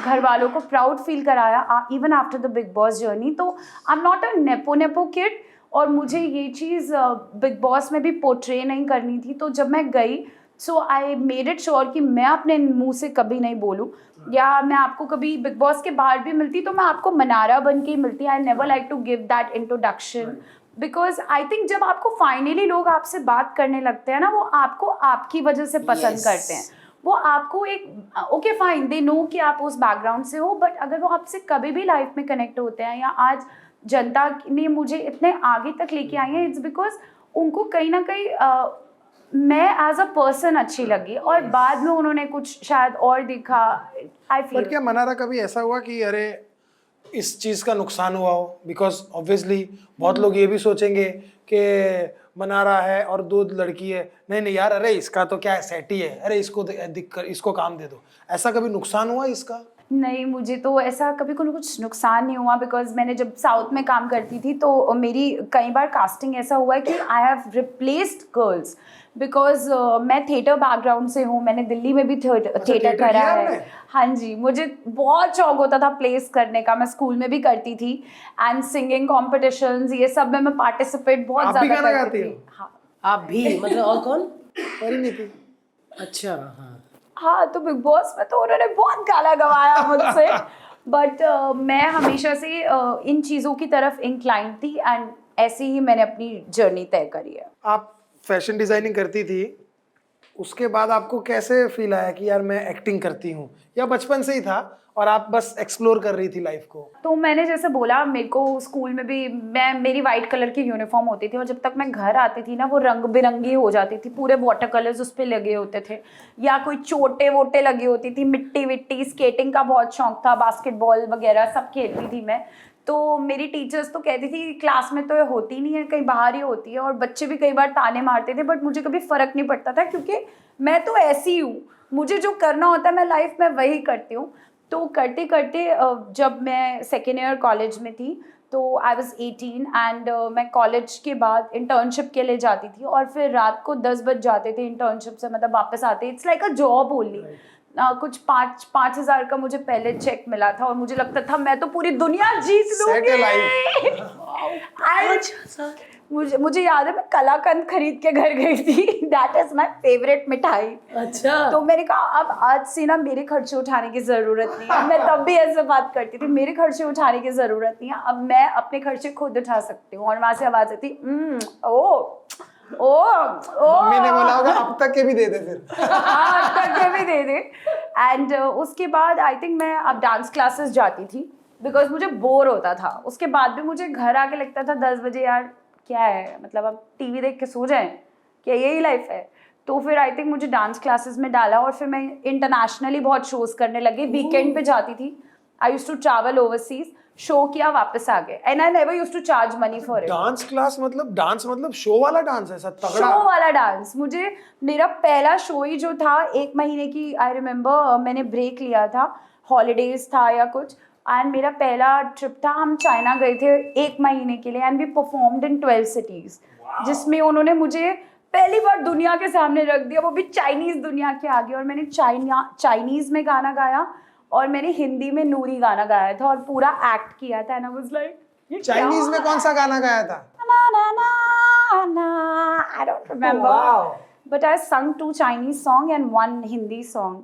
घर वालों को प्राउड फील कराया even after the Bigg Boss journey. तो I am not a nepo kid, और मुझे ये चीज़ बिग बॉस में भी पोर्ट्रे नहीं करनी थी. तो जब मैं गई, सो आई मेड इट श्योर कि मैं अपने मुंह से कभी नहीं बोलूँ, या मैं आपको कभी बिग बॉस के बाहर भी मिलती तो मैं आपको मनारा बन के ही मिलती. I never like to give that introduction, because I think जब आपको फाइनली लोग आपसे बात करने लगते हैं ना, वो आपको आपकी वजह से पसंद करते हैं. वो आपको एक ओके फाइन, दे नो कि आप उस बैकग्राउंड से हो, बट अगर वो आपसे कभी भी लाइफ में कनेक्ट होते हैं, या आज जनता ने मुझे इतने आगे तक लेके आई है, इट्स बिकॉज उनको कहीं ना कहीं मैं एज अ पर्सन अच्छी लगी, और बाद में उन्होंने कुछ शायद और देखा. I feel. बट क्या मनारा कभी ऐसा हुआ कि अरे इस चीज़ का नुकसान हुआ हो? बिकॉज ऑब्वियसली बहुत लोग ये भी सोचेंगे कि मनारा है और 2 लड़की है, नहीं नहीं यार, अरे इसका तो क्या है, सेट ही है, अरे इसको दिक्कत, इसको काम दे दो. ऐसा कभी नुकसान हुआ इसका? नहीं, मुझे तो ऐसा कभी कुछ नुकसान नहीं हुआ, बिकॉज मैंने जब साउथ में काम करती थी तो मेरी कई बार कास्टिंग ऐसा हुआ है कि I have replaced girls, because मैं थिएटर बैकग्राउंड से हूँ. मैंने दिल्ली में भी थिएटर करा है. हाँ जी, मुझे बहुत शौक होता था प्लेस करने का. मैं स्कूल में भी करती थी, एंड सिंगिंग कॉम्पिटिशन्स ये सब में मैं पार्टिसिपेट बहुत ज़्यादा करती थी. हाँ, आप भी मतलब, और कौन? परिणीति. अच्छा, हाँ हाँ. तो बिग बॉस में तो उन्होंने बहुत गाला गवाया मुझसे, बट मैं हमेशा से इन चीज़ों की तरफ इंक्लाइन थी, एंड ऐसे ही मैंने अपनी जर्नी तय करी है. आप फैशन डिजाइनिंग करती थी, उसके बाद आपको कैसे फील आया कि यार मैं एक्टिंग करती हूँ, या बचपन से ही था और आप बस एक्सप्लोर कर रही थी लाइफ को? तो मैंने जैसे बोला, मेरे को स्कूल में भी मेरी वाइट कलर की यूनिफॉर्म होती थी, और जब तक मैं घर आती थी ना, वो रंग बिरंगी हो जाती थी, पूरे वाटर कलर्स उस पर लगे होते थे, या कोई चोटे वोटे लगी होती थी, मिट्टी विट्टी. स्केटिंग का बहुत शौक था, बास्केटबॉल वगैरह सब खेलती थी मैं. तो मेरी टीचर्स तो कहती थी क्लास में तो ये होती नहीं है, कहीं बाहर ही होती है, और बच्चे भी कई बार ताने मारते थे, बट मुझे कभी फ़र्क नहीं पड़ता था, क्योंकि मैं तो ऐसी हूँ, मुझे जो करना होता है मैं लाइफ में वही करती हूँ. तो करते करते जब मैं सेकेंड ईयर कॉलेज में थी, तो आई वॉज 18, एंड मैं कॉलेज के बाद इंटर्नशिप के लिए जाती थी, और फिर रात को 10 बज जाते थे इंटर्नशिप से, मतलब वापस आते. It's like a job only. कुछ 5,000 का मुझे पहले चेक मिला था, और मुझे लगता था मैं तो पूरी दुनिया जीत लूंगी. मुझे याद है मैं कलाकंद खरीद के घर गई थी. दैट इज माय फेवरेट मिठाई. अच्छा. तो मैंने कहा अब आज से ना मेरे खर्चे उठाने की जरूरत नहीं है. मैं तब भी ऐसे बात करती थी, मेरे खर्चे उठाने की जरूरत नहीं है, अब मैं अपने खर्चे खुद उठा सकती हूँ. और वहां से आवाज आती, मम्मी ने बोला होगा अब तक के भी दे दे फिर. हाँ, अब तक के भी दे दे. एंड उसके बाद आई थिंक मैं अब डांस क्लासेस जाती थी, बिकॉज मुझे बोर होता था. उसके बाद भी मुझे घर आके लगता था 10 बजे, यार क्या है, मतलब अब टीवी देख के सो जाएं, क्या यही लाइफ है? तो फिर आई थिंक मुझे डांस क्लासेस में डाला, और फिर मैं इंटरनेशनली बहुत शोज करने लगी. वीकेंड पे जाती थी. I used to travel overseas, show किया, वापस आ गए, and I never used to charge money for it. Dance class मतलब डांस मतलब शो वाला डांस, ऐसा तगड़ा शो वाला डांस? मुझे मेरा पहला शो ही जो था 1 महीने की, आई रिमेम्बर मैंने ब्रेक लिया था, हॉलीडेज था या कुछ, एंड मेरा पहला ट्रिप था, हम चाइना गए थे 1 महीने के लिए, and we performed in 12 cities, जिसमें उन्होंने मुझे पहली बार दुनिया के सामने रख दिया, वो भी चाइनीज दुनिया के आगे. और मैंने चाइनीज में गाना गाया, और मैंने हिंदी में नूरी गाना गाया था, और पूरा एक्ट किया था. And I was like, Chinese में कौन सा गाना गाया था? I don't remember. Wow. But I sung 2 Chinese song and 1 Hindi song.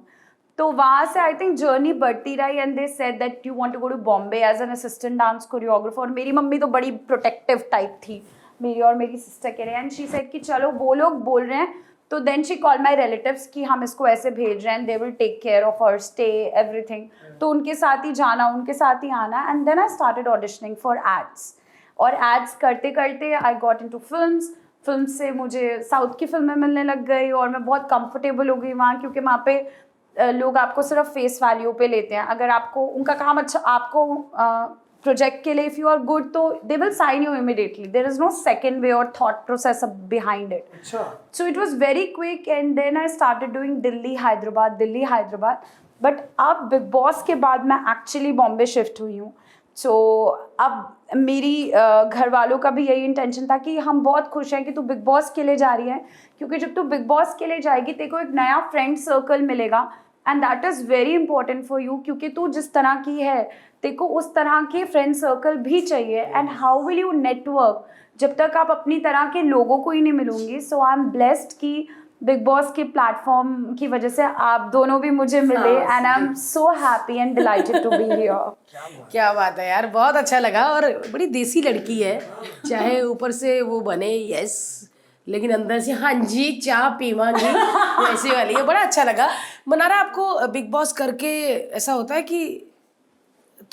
तो वहाँ से आई थिंक जर्नी बढ़ती रही, and they said that you want to go to Bombay as an assistant dance choreographer. और मेरी मम्मी तो बड़ी प्रोटेक्टिव टाइप थी मेरी और मेरी सिस्टर के लिए, एंड शी सेड कि चलो वो लोग बोल रहे हैं. तो then she call my relatives कि हम इसको ऐसे भेज रहे हैं, they will take care of her stay everything. तो उनके साथ ही जाना, उनके साथ ही आना, and then I started auditioning for ads. और एड्स करते करते I got into films. Film से मुझे साउथ की फिल्में मिलने लग गई और मैं बहुत कंफर्टेबल हो गई वहाँ, क्योंकि वहाँ पे लोग आपको सिर्फ फेस वैल्यू पे लेते हैं। अगर आपको उनका काम अच्छा, आपको प्रोजेक्ट के लिए इफ़ यू आर गुड तो they will sign you immediately, there is no second way और थॉट प्रोसेस बिहाइंड इट। अच्छा। So it was very quick and then I started doing Delhi Hyderabad. But अब बिग बॉस के बाद मैं actually Bombay shift हुई हूँ। सो अब मेरी घर वालों का भी यही इंटेंशन था कि हम बहुत खुश हैं कि तू बिग बॉस के लिए जा रही है, क्योंकि जब तू बिग बॉस के लिए जाएगी तेरे को एक नया फ्रेंड सर्कल मिलेगा and that is very important for you, क्योंकि तू जिस तरह की है तेरे को उस तरह के फ्रेंड सर्कल भी चाहिए। And how will you network जब तक आप अपनी तरह के लोगों को ही नहीं मिलूंगी। सो आई एम ब्लेस्ड कि बिग बॉस के प्लेटफॉर्म की वजह से आप दोनों भी मुझे मिले and I am so happy and delighted to be here. क्या बात है यार, बहुत अच्छा लगा। और बड़ी देसी लड़की है, चाहे ऊपर से वो बने यस, लेकिन अंदर से हाँ जी चाय पीवांगी वैसे वाली है। बड़ा अच्छा लगा। मनारा, आपको बिग बॉस करके ऐसा होता है कि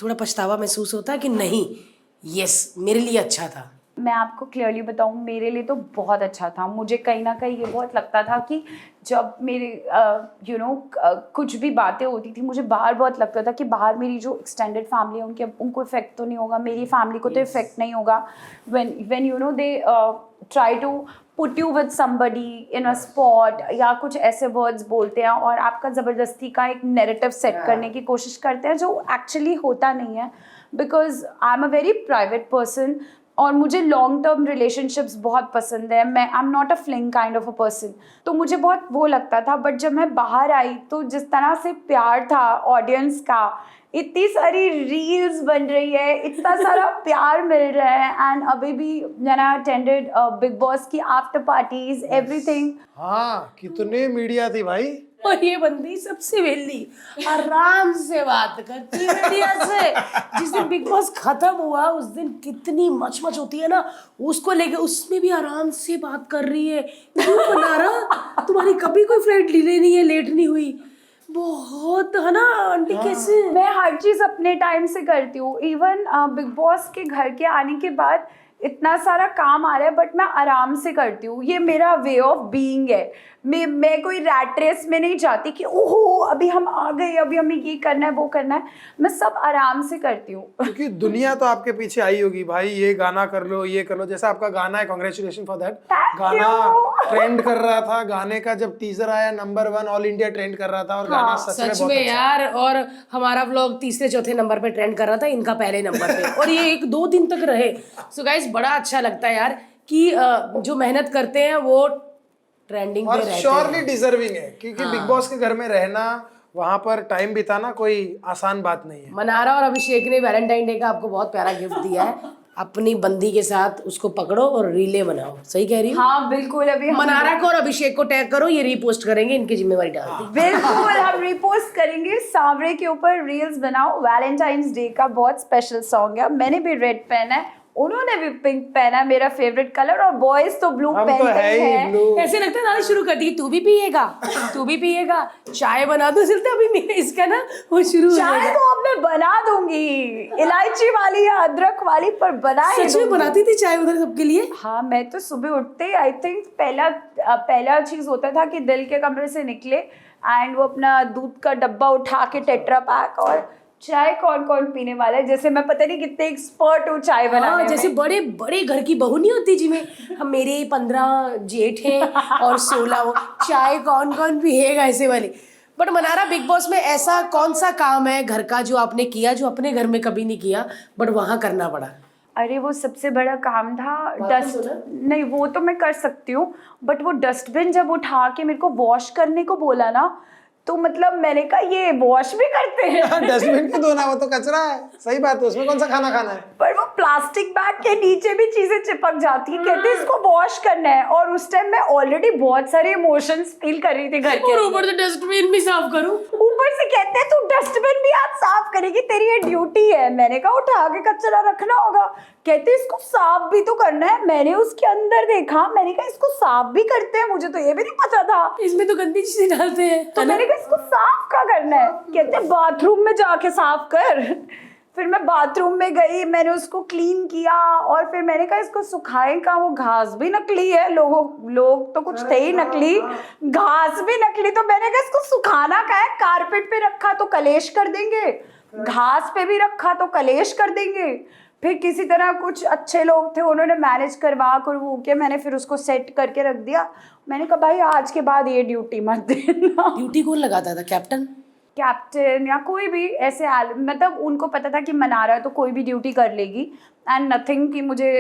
थोड़ा पछतावा महसूस होता है कि नहीं यस मेरे लिए अच्छा था? मैं आपको क्लियरली बताऊं, मेरे लिए तो बहुत अच्छा था। मुझे कहीं ना कहीं ये बहुत लगता था कि जब मेरे कुछ भी बातें होती थी, मुझे बाहर बहुत लगता था कि बाहर मेरी जो एक्सटेंडेड फैमिली है उनको इफेक्ट तो नहीं होगा, मेरी फैमिली को तो इफेक्ट नहीं होगा। When you know they try to put you with somebody in a spot या कुछ ऐसे वर्ड्स बोलते हैं और आपका ज़बरदस्ती का एक नैरेटिव सेट करने की कोशिश करते हैं, जो एक्चुअली होता नहीं है। Because I am a very private person और मुझे लॉन्ग टर्म रिलेशनशिप्स बहुत पसंद है। मैं I am not a fling kind of a person, तो मुझे बहुत वो लगता था। बट जब मैं बाहर आई तो जिस तरह से प्यार था ऑडियंस का, इतनी सारी रील्स बन रही है, इतना सारा प्यार मिल रहा है एंड अभी भी when I attended big boss की आफ्टर पार्टीज एवरीथिंग। हाँ, कितने मीडिया थी भाई। और ये बंदी सबसे वेली आराम से बात करती है मीडिया से। जिस दिन बिग बॉस खत्म हुआ उस दिन कितनी मच होती है ना उसको लेके, उसमें भी आराम से बात कर रही है। क्यों मनारा, तुम्हारी कभी कोई फ्लाइट डिले नहीं है, लेट नहीं हुई? बहुत है ना आंटी। कैसे? मैं हर चीज़ अपने टाइम से करती हूँ। इवन बिग बॉस के घर के आने के बाद इतना सारा काम आ रहा है बट मैं आराम से करती हूँ। ये मेरा वे ऑफ बीइंग है। मैं कोई रैट रेस में नहीं जाती कि ओहो अभी हम आ गए, अभी हमें ये करना है वो करना है। मैं सब आराम से करती हूँ। क्योंकि दुनिया तो आपके पीछे आई होगी भाई, ये गाना कर लो, ये कर लो। जैसा आपका गाना है, कांग्रेचुलेशन फॉर दैट। गाना ट्रेंड कर रहा था, गाने का जब टीजर आया नंबर 1 ऑल इंडिया ट्रेंड कर रहा था और गाना सच में यार। और हमारा व्लॉग तीसरे चौथे नंबर पे ट्रेंड कर रहा था, इनका पहले नंबर पे, और ये 1-2 दिन तक रहे। सो गाइस बड़ा अच्छा लगता है यार कि जो मेहनत करते हैं वो ट्रेंडिंग पे रहते हैं। श्योरली डिजर्विंग है, क्योंकि बिग बॉस के घर में रहना, वहां पर टाइम बिताना कोई आसान बात नहीं है। मनारा और अभिषेक ने वैलेंटाइन डे का आपको बहुत प्यारा गिफ्ट दिया है। अपनी बंदी के साथ उसको पकड़ो और रीले बनाओ। सही कह रही हूँ? हाँ बिल्कुल। अभी मनारा को और अभिषेक को टैग करो, ये रीपोस्ट करेंगे, इनकी जिम्मेवारी डाल दी। बिल्कुल हम रीपोस्ट करेंगे। सांवरे के ऊपर रील्स बनाओ। वैलेंटाइंस डे का बहुत स्पेशल सॉन्ग है। मैंने भी रेड पहना है, उन्होंने भी पिंक पहना है, मेरा फेवरेट कलर, और बॉयज तो ब्लू पहनते हैं। ऐसे लगता है नानी शुरू कर दी, तू भी पिएगा, तू भी पिएगा, चाय बना दो। चलते अभी इसका ना वो शुरू हो चाय तो अब मैं बना दूंगी, इलायची वाली या अदरक वाली, पर बना ही सच में बनाती थी चाय उधर सबके लिए? हाँ, मैं तो सुबह उठते आई थिंक पहला चीज होता था कि दिल के कमरे से निकले एंड वो अपना दूध का डब्बा उठा के टेट्रा पैक, और चाय कौन कौन पीने वाला है। जैसे मैं पता नहीं कितने एक्सपर्ट हूँ चाय बनाने में। जैसे बड़े बड़े घर की बहू नहीं होती जिन्हें हम मेरे 15 जेठ हैं और 16 वो, चाय कौन कौन पिएगा, ऐसे वाली। बट मनारा, बिग बॉस में ऐसा कौन सा काम है घर का जो आपने किया जो अपने घर में कभी नहीं किया बट वहां करना पड़ा? अरे वो सबसे बड़ा काम था डस्ट। नहीं वो तो मैं कर सकती हूँ, बट वो डस्टबिन जब उठा के मेरे को वॉश करने को बोला ना, तो मतलब मैंने कहा ये वॉश भी करते हैं। डस्टबिन क्यों धोना, वो तो कचरा है। सही बात है, उसमें कौन सा खाना खाना है। पर वो प्लास्टिक बैग के नीचे भी चीजें चिपक जाती हैं। कहते हैं इसको वॉश करना है, और उस टाइम मैं ऑलरेडी बहुत सारे इमोशंस फील कर रही थी घर के। और ऊपर से डस्टबिन भी साफ करूं। ऊपर से कहते हैं तू डस्टबिन भी आज साफ करेगी, तेरी ये ड्यूटी है। मैंने कहा उठा के कचरा रखना होगा। कहते इसको साफ भी तो करना है। मैंने उसके अंदर देखा, मैंने कहा इसको साफ भी करते हैं, मुझे तो ये भी नहीं पता था। इसमें तो गंदी चीजें डालते हैं। तो मैंने कहा इसको साफ क्या करना है। कहते बाथरूम में जाके साफ कर। फिर मैं बाथरूम में गई, मैंने उसको क्लीन किया और फिर मैंने कहा इसको सुखाएं का, वो घास भी नकली है, लोग तो कुछ थे ही नकली, घास भी नकली, तो मैंने कहा इसको सुखाना का है, कारपेट पे रखा तो कलेश कर देंगे, घास पे भी रखा तो कलेश कर देंगे। फिर किसी तरह कुछ अच्छे लोग थे, उन्होंने मैनेज करवा के मैंने फिर उसको सेट करके रख दिया। मैंने कहा भाई आज के बाद ये ड्यूटी मत देना। ड्यूटी कौन लगाता था, कैप्टन? कैप्टन या कोई भी ऐसे मतलब उनको पता था कि मनारा तो कोई भी ड्यूटी कर लेगी एंड नथिंग कि मुझे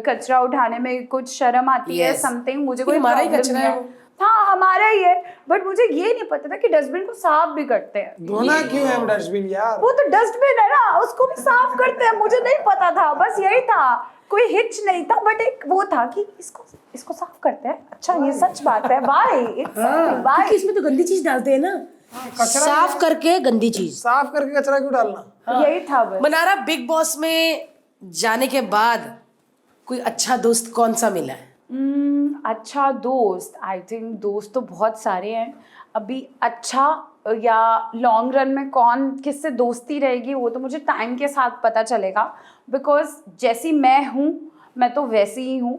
कचरा उठाने में कुछ शर्म आती है समथिंग, मुझे कोई हमारा ही प्रॉब्लम कचरा नहीं है। हाँ हमारा ही है, बट मुझे ये नहीं पता था कि डस्टबिन को साफ भी करते हैं। धोना क्यों है डस्टबिन यार? वो तो डस्टबिन है ना, उसको भी साफ करते हैं, मुझे नहीं पता था, बस यही था, कोई हिच नहीं था, बट एक वो था कि इसको साफ करते हैं। अच्छा ये सच बात है, वाई क्योंकि इसमें तो गंदी चीज डालते हैं ना, साफ करके गंदी चीज, साफ करके कचरा क्यों डालना? यही था बस। मनारा बिग बॉस में जाने के बाद कोई अच्छा दोस्त कौन सा मिला है? अच्छा दोस्त, आई थिंक दोस्त तो बहुत सारे हैं अभी। अच्छा या लॉन्ग रन में कौन किससे दोस्ती रहेगी वो तो मुझे टाइम के साथ पता चलेगा, बिकॉज जैसी मैं हूँ मैं तो वैसी ही हूँ।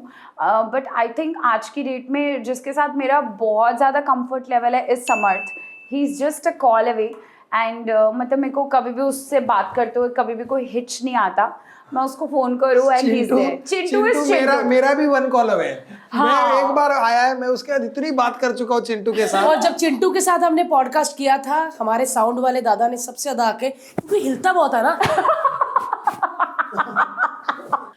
बट आई थिंक आज की डेट में जिसके साथ मेरा बहुत ज़्यादा कंफर्ट लेवल है is Samarth. He is just a call away and मतलब मेरे को कभी भी उससे बात करते हुए कभी भी कोई हिच नहीं आता, मैं उसको फोन करूँ and he is there. Chintu is Chintu, मेरा भी 1 कॉल अवे है। मैं एक बार आया है, मैं उसके बाद इतनी बात कर चुका हूँ चिंटू के साथ। और जब चिंटू के साथ हमने पॉडकास्ट किया था, हमारे साउंड वाले दादा ने सबसे ज्यादा आके, क्योंकि हिलता बहुत है ना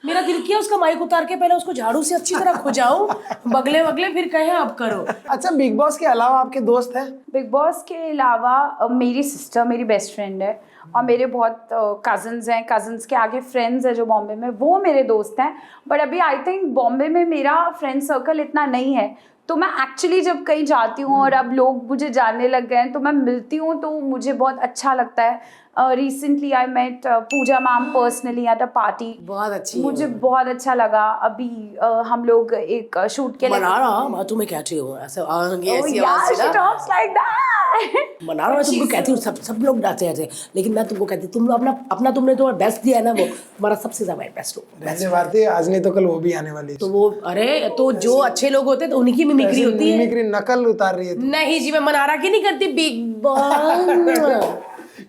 मेरा दिल किया उसका माइक उतार के पहले उसको झाड़ू से अच्छी तरह खुजाऊं, बगले फिर कहें अब करो। अच्छा बिग बॉस के अलावा आपके दोस्त हैं? बिग बॉस के अलावा मेरी सिस्टर मेरी बेस्ट फ्रेंड है और मेरे बहुत कज़न्स हैं, कज़न्स के आगे फ्रेंड्स हैं जो बॉम्बे में, वो मेरे दोस्त हैं। बट अभी आई थिंक बॉम्बे में मेरा फ्रेंड सर्कल इतना नहीं है, तो मैं एक्चुअली जब कहीं जाती हूँ और अब लोग मुझे जानने लग गए हैं तो मैं मिलती हूँ तो मुझे बहुत अच्छा लगता है। Recently I met Pooja ma'am personally at a party, बहुत अच्छी मुझे बहुत अच्छा लगा। अभी हम लोग एक शूट के लिए मनारा तुम्हें कहती हूँ ऐसे ऐसी यार आवाज she से ना, talks like that। मनारा मैं तुमको कहती हूँ, सब लोग डांटते हैं ऐसे, लेकिन मैं तुमको कहती हूँ तुम लोग अपना तुमने तुम्हारा बेस्ट दिया है ना, वो तुम्हारा सबसे ज्यादा बेस्ट हो। वैसे भारती आज नहीं तो कल वो भी आने वाली है। तो वो अरे तो जो अच्छे लोग होते हैं तो उन्हीं की मिमिक्री होती है। मिमिक्री नकल उतार रही है तू। नहीं जी, मैं मनारा की नहीं करती बिग बॉस।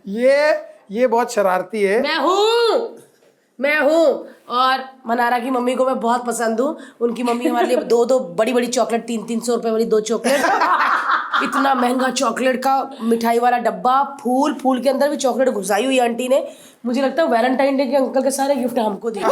ये बहुत शरारती है। मैं हूँ और मनारा की मम्मी को मैं बहुत पसंद हूँ। उनकी मम्मी हमारे लिए दो बड़ी चॉकलेट, 300 रुपए वाली 2 चॉकलेट, इतना महंगा चॉकलेट का मिठाई वाला डब्बा, फूल के अंदर भी चॉकलेट घुसाई हुई आंटी ने। मुझे लगता है वैलेंटाइन डे के अंकल के सारे गिफ्ट हमको दिए।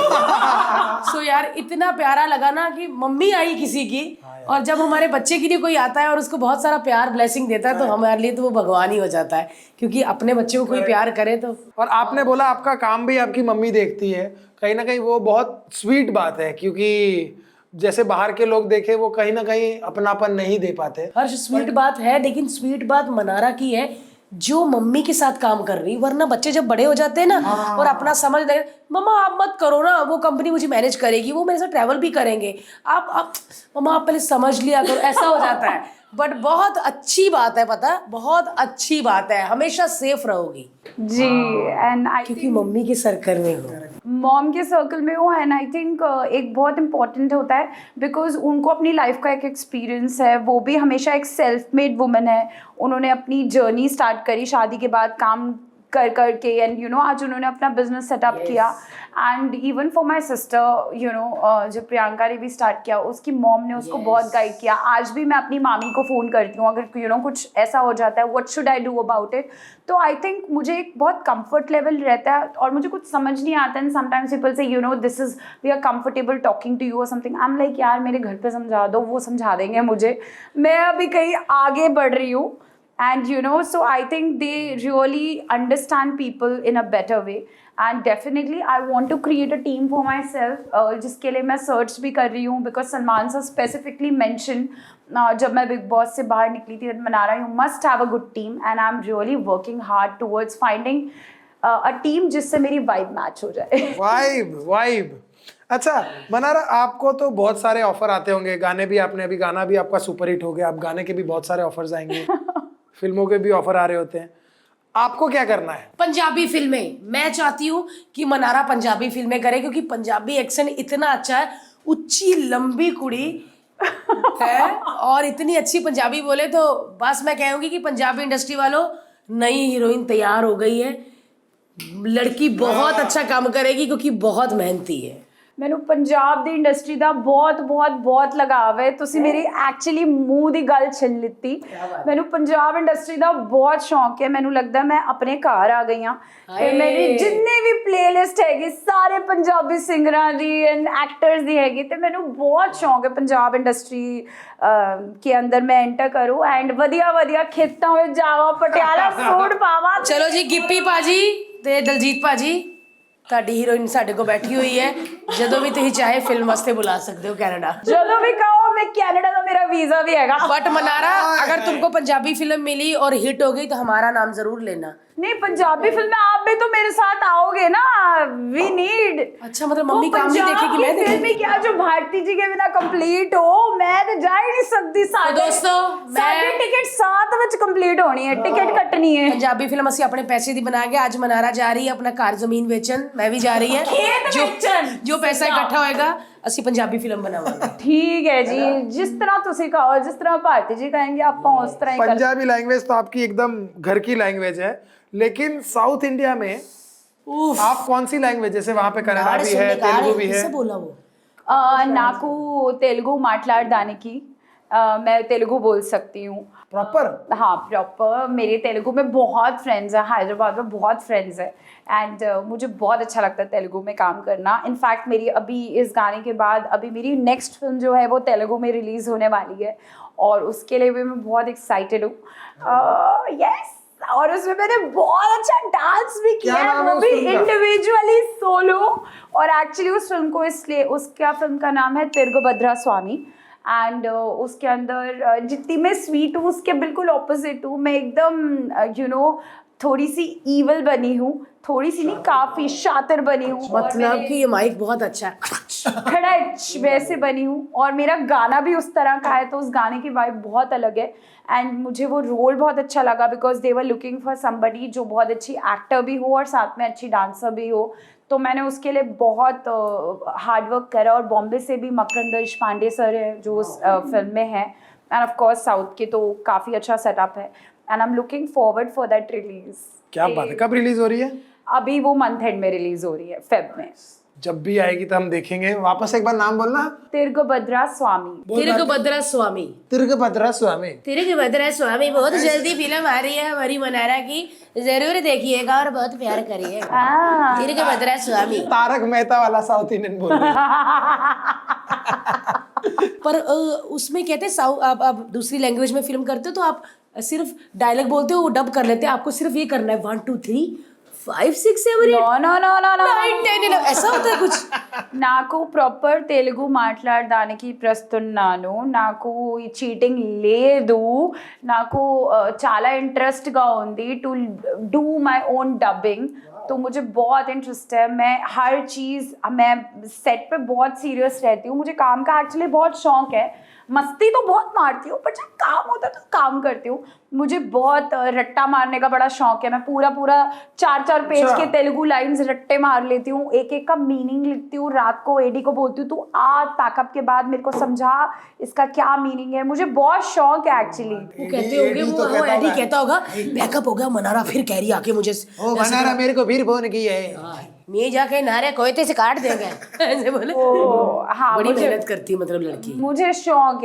सो यार इतना प्यारा लगा ना कि मम्मी आई किसी की, और जब हमारे बच्चे के लिए कोई आता है और उसको बहुत सारा प्यार ब्लेसिंग देता है तो हमारे लिए तो वो भगवान ही हो जाता है, क्योंकि अपने बच्चे को कोई प्यार करे तो। और आपने बोला आपका काम भी आपकी मम्मी देखती है, कहीं ना कहीं वो बहुत स्वीट बात है, क्योंकि जैसे बाहर के लोग देखे वो कहीं ना कहीं अपनापन नहीं दे पाते। हर्ष स्वीट बात है, लेकिन स्वीट बात मनारा की है जो मम्मी के साथ काम कर रही, वरना बच्चे जब बड़े हो जाते हैं ना और अपना समझ ले, मम्मा आप मत करो ना, वो कंपनी मुझे मैनेज करेगी, वो मेरे साथ ट्रैवल भी करेंगे, आप मम्मा आप पहले समझ लिया करो, ऐसा हो जाता है। बट बहुत अच्छी बात है, पता है, बहुत अच्छी बात है, हमेशा सेफ रहोगी जी। एंड आई क्योंकि मम्मी के सर्कल में हो, मॉम के सर्कल में हो। एंड आई थिंक एक बहुत इंपॉर्टेंट होता है बिकॉज उनको अपनी लाइफ का एक एक्सपीरियंस है, वो भी हमेशा एक सेल्फ मेड वुमन है, उन्होंने अपनी जर्नी स्टार्ट करी शादी के बाद काम कर के, एंड यू नो आज उन्होंने अपना बिजनेस सेटअप किया। And even for my sister you know जब प्रियंका ने भी स्टार्ट किया उसकी मॉम ने उसको बहुत गाइड किया। आज भी मैं अपनी मामी को फ़ोन करती हूँ अगर यू नो कुछ ऐसा हो जाता है, what should I do about it. तो आई थिंक मुझे एक बहुत कंफर्ट लेवल रहता है और मुझे कुछ समझ नहीं आता है। समटाइम्स पीपल से you know this is we are comfortable talking to you और समथिंग, आई एम लाइक यार मेरे घर पे समझा दो, वो समझा देंगे मुझे, मैं अभी कहीं आगे बढ़ रही हूँ। And you know, so I think they really understand people in a better way. And definitely I want to create a team for myself, जिसके लिए मैं सर्च भी कर रही हूँ because Salman sir specifically mentioned जब मैं बिग बॉस से बाहर निकली थी Mannara, you must have a good team and I'm really working hard towards finding a team जिससे मेरी vibe match हो जाए। वाइब। अच्छा मनारा, आपको तो बहुत सारे ऑफर आते होंगे, गाने भी आपने अभी गाना भी आपका सुपर हिट हो गया, अब गाने के भी बहुत सारे ऑफर्स आएंगे, फिल्मों के भी ऑफर आ रहे होते हैं। आपको क्या करना है? पंजाबी फिल्में मैं चाहती हूँ कि मनारा पंजाबी फिल्में करे, क्योंकि पंजाबी एक्शन इतना अच्छा है, ऊंची लंबी कुड़ी है और इतनी अच्छी पंजाबी बोले, तो बस मैं कहूंगी कि पंजाबी इंडस्ट्री वालों नई हीरोइन तैयार हो गई है, लड़की बहुत अच्छा काम करेगी क्योंकि बहुत मेहनती है। ਮੈਨੂੰ ਪੰਜਾਬ ਦੀ ਇੰਡਸਟਰੀ ਦਾ ਬਹੁਤ ਲਗਾਵ ਹੈ। ਤੁਸੀਂ ਮੇਰੀ ਐਕਚੁਅਲੀ ਮੂੰਹ ਦੀ ਗੱਲ ਛਿਨ ਲਿੱਤੀ। ਮੈਨੂੰ ਪੰਜਾਬ ਇੰਡਸਟਰੀ ਦਾ ਬਹੁਤ ਸ਼ੌਂਕ ਹੈ। ਮੈਨੂੰ ਲੱਗਦਾ ਮੈਂ ਆਪਣੇ ਘਰ ਆ ਗਈ ਹਾਂ ਤੇ ਮੇਰੀ ਜਿੰਨੇ ਵੀ ਪਲੇਲਿਸਟ ਹੈਗੀ ਸਾਰੇ ਪੰਜਾਬੀ ਸਿੰਗਰਾਂ ਦੀ ਐਂਡ ਐਕਟਰਸ ਦੀ ਹੈਗੀ ਤੇ ਮੈਨੂੰ ਬਹੁਤ ਸ਼ੌਂਕ ਹੈ ਪੰਜਾਬ ਇੰਡਸਟਰੀ के अंदर मैं एंटर करूँ एंड वधिया खेतों में जावा, पटियाला सूट पावा। चलो जी, गिप्पी भाजी ते दलजीत भाजी, ਤੁਹਾਡੀ ਹੀਰੋਇਨ ਸਾਡੇ ਕੋਲ ਬੈਠੀ ਹੋਈ ਹੈ, ਜਦੋਂ ਵੀ ਤੁਸੀਂ ਚਾਹੇ ਫਿਲਮ ਵਾਸਤੇ ਬੁਲਾ ਸਕਦੇ ਹੋ ਕੈਨੇਡਾ। ਜਦੋਂ ਵੀ ਕਹੋ, मैं कनाडा का मेरा वीजा भी हैगा। बट मनारा, अगर तुमको पंजाबी फिल्म मिली और हिट हो गई तो हमारा नाम जरूर लेना। नहीं, पंजाबी फिल्म में आप भी तो मेरे साथ आओगे ना, वी नीड। अच्छा, मतलब मम्मी काम नहीं देखेगी, मैं फिल्म में क्या जो भारती जी के बिना कंप्लीट हो, मैं तो जा ही नहीं सकती। तो दोस्तों, साडी टिकट 7 बजे कंप्लीट होनी है, टिकट कटनी है। पंजाबी फिल्म ਅਸੀਂ ਆਪਣੇ ਪੈਸੇ ਦੀ ਬਣਾएंगे। आज मनारा जा रही है अपना घर जमीन बेचन, मैं भी जा रही है। जो पैसा इकट्ठा होएगा ਅਸੀਂ पंजाबी फिल्म बनावांगे। ठीक है जी, जिस तरह तुसी कहो, जिस तरह भारती जी कहेंगे आप उस तरह ही। पंजाबी लैंग्वेज तो आपकी एकदम घर की लैंग्वेज है, लेकिन साउथ इंडिया में आप कौन सी लैंग्वेज, जैसे वहां पे कन्नड़ा भी है, तेलुगु भी है? बोला वो नाकू तेलुगु माట్లాడడానికి मैं तेलुगु बोल सकती हूँ प्रॉपर। हाँ, प्रॉपर। मेरे तेलुगु में बहुत फ्रेंड्स हैं, हैदराबाद में बहुत फ्रेंड्स हैं एंड मुझे बहुत अच्छा लगता है तेलुगु में काम करना। इनफैक्ट मेरी अभी इस गाने के बाद अभी मेरी नेक्स्ट फिल्म जो है वो तेलुगु में रिलीज़ होने वाली है और उसके लिए भी मैं बहुत एक्साइटेड हूँ। यस, और उसमें मैंने बहुत अच्छा डांस भी किया है, वो भी इंडिविजुअली सोलो। और एक्चुअली उस फिल्म को इसलिए, उसका फिल्म का नाम है तिरुगभद्रा स्वामी एंड उसके अंदर जितनी मैं स्वीट हूँ उसके बिल्कुल ऑपोजिट हूँ। मैं एकदम थोड़ी सी ईवल बनी हूँ, थोड़ी सी नहीं, काफ़ी शातिर बनी हूँ। मतलब कि ये माइक बहुत अच्छा है, खड़च वैसे बनी हूँ और मेरा गाना भी उस तरह का है, तो उस गाने की वाइब बहुत अलग है एंड मुझे वो रोल बहुत अच्छा लगा because they were looking for somebody जो बहुत अच्छी एक्टर भी हो और साथ में अच्छी डांसर भी हो। तो मैंने उसके लिए बहुत हार्ड वर्क करा और बॉम्बे से भी मकरंद देशपांडे सर है जो उस फिल्म में है एंड ऑफ कोर्स साउथ के, तो काफ़ी अच्छा सेटअप है and I am looking forward for that release. क्या बात है, कब रिलीज हो रही है? अभी वो मंथ एंड में रिलीज हो रही है, फेब में। जब भी आएगी तो हम देखेंगे। वापस एक बार नाम बोलना। तिरुगभद्रा स्वामी। तिरुगभद्रा स्वामी। तिरुगभद्रा स्वामी। तिरुगभद्रा स्वामी बहुत जल्दी फिल्म आ रही है हमारी मनारा की, जरूर देखिएगा और बहुत प्यार करिएगा। तिरुगभद्रा स्वामी। तारक मेहता वाला साउथ इंडियन बोल रहे पर उसमें कहते हैं आप दूसरी लैंग्वेज में फिल्म करते हो तो आप सिर्फ डायलॉग बोलते हो, वो डब कर लेते हैं, आपको सिर्फ ये करना है 1 2 3 5 6 7 8 No. 9 10 11 ऐसा होता है कुछ? నాకు ప్రాపర్ తెలుగు మాట్లాడడానికి ప్రస్తున్నాను, నాకు ఈ చీటింగ్ లేదు, నాకు చాలా ఇంట్రెస్ట్గా ఉంది to do my own dubbing. तो मुझे बहुत इंटरेस्ट है, मैं हर चीज़, मैं सेट पे बहुत सीरियस रहती हूँ, मुझे काम का एक्चुअली बहुत शौक है, मस्ती तो बहुत मारती हूँ पर जब काम होता है तो काम करती हूँ। मुझे बहुत रट्टा मारने का बड़ा शौक है, मैं पूरा 4 पेज के तेलुगु लाइंस रट्टे मार लेती हूँ, एक का मीनिंग लिखती हूँ, रात को एडी को बोलती हूँ तू आज पैकअप के बाद मेरे को समझा इसका क्या मीनिंग है, मुझे बहुत शौक है एक्चुअली। वो कहते होंगे, वो एडी कहता होगा बैकअप हो गया मनारा, फिर कह रही आके मुझे ओ मनारा मेरे को फिर फोन की है, मैं जाके नारे कोयते से काट देंगे ऐसे बोले। हाँ, बड़ी मेहनत करती है मतलब लड़की। मुझे शौक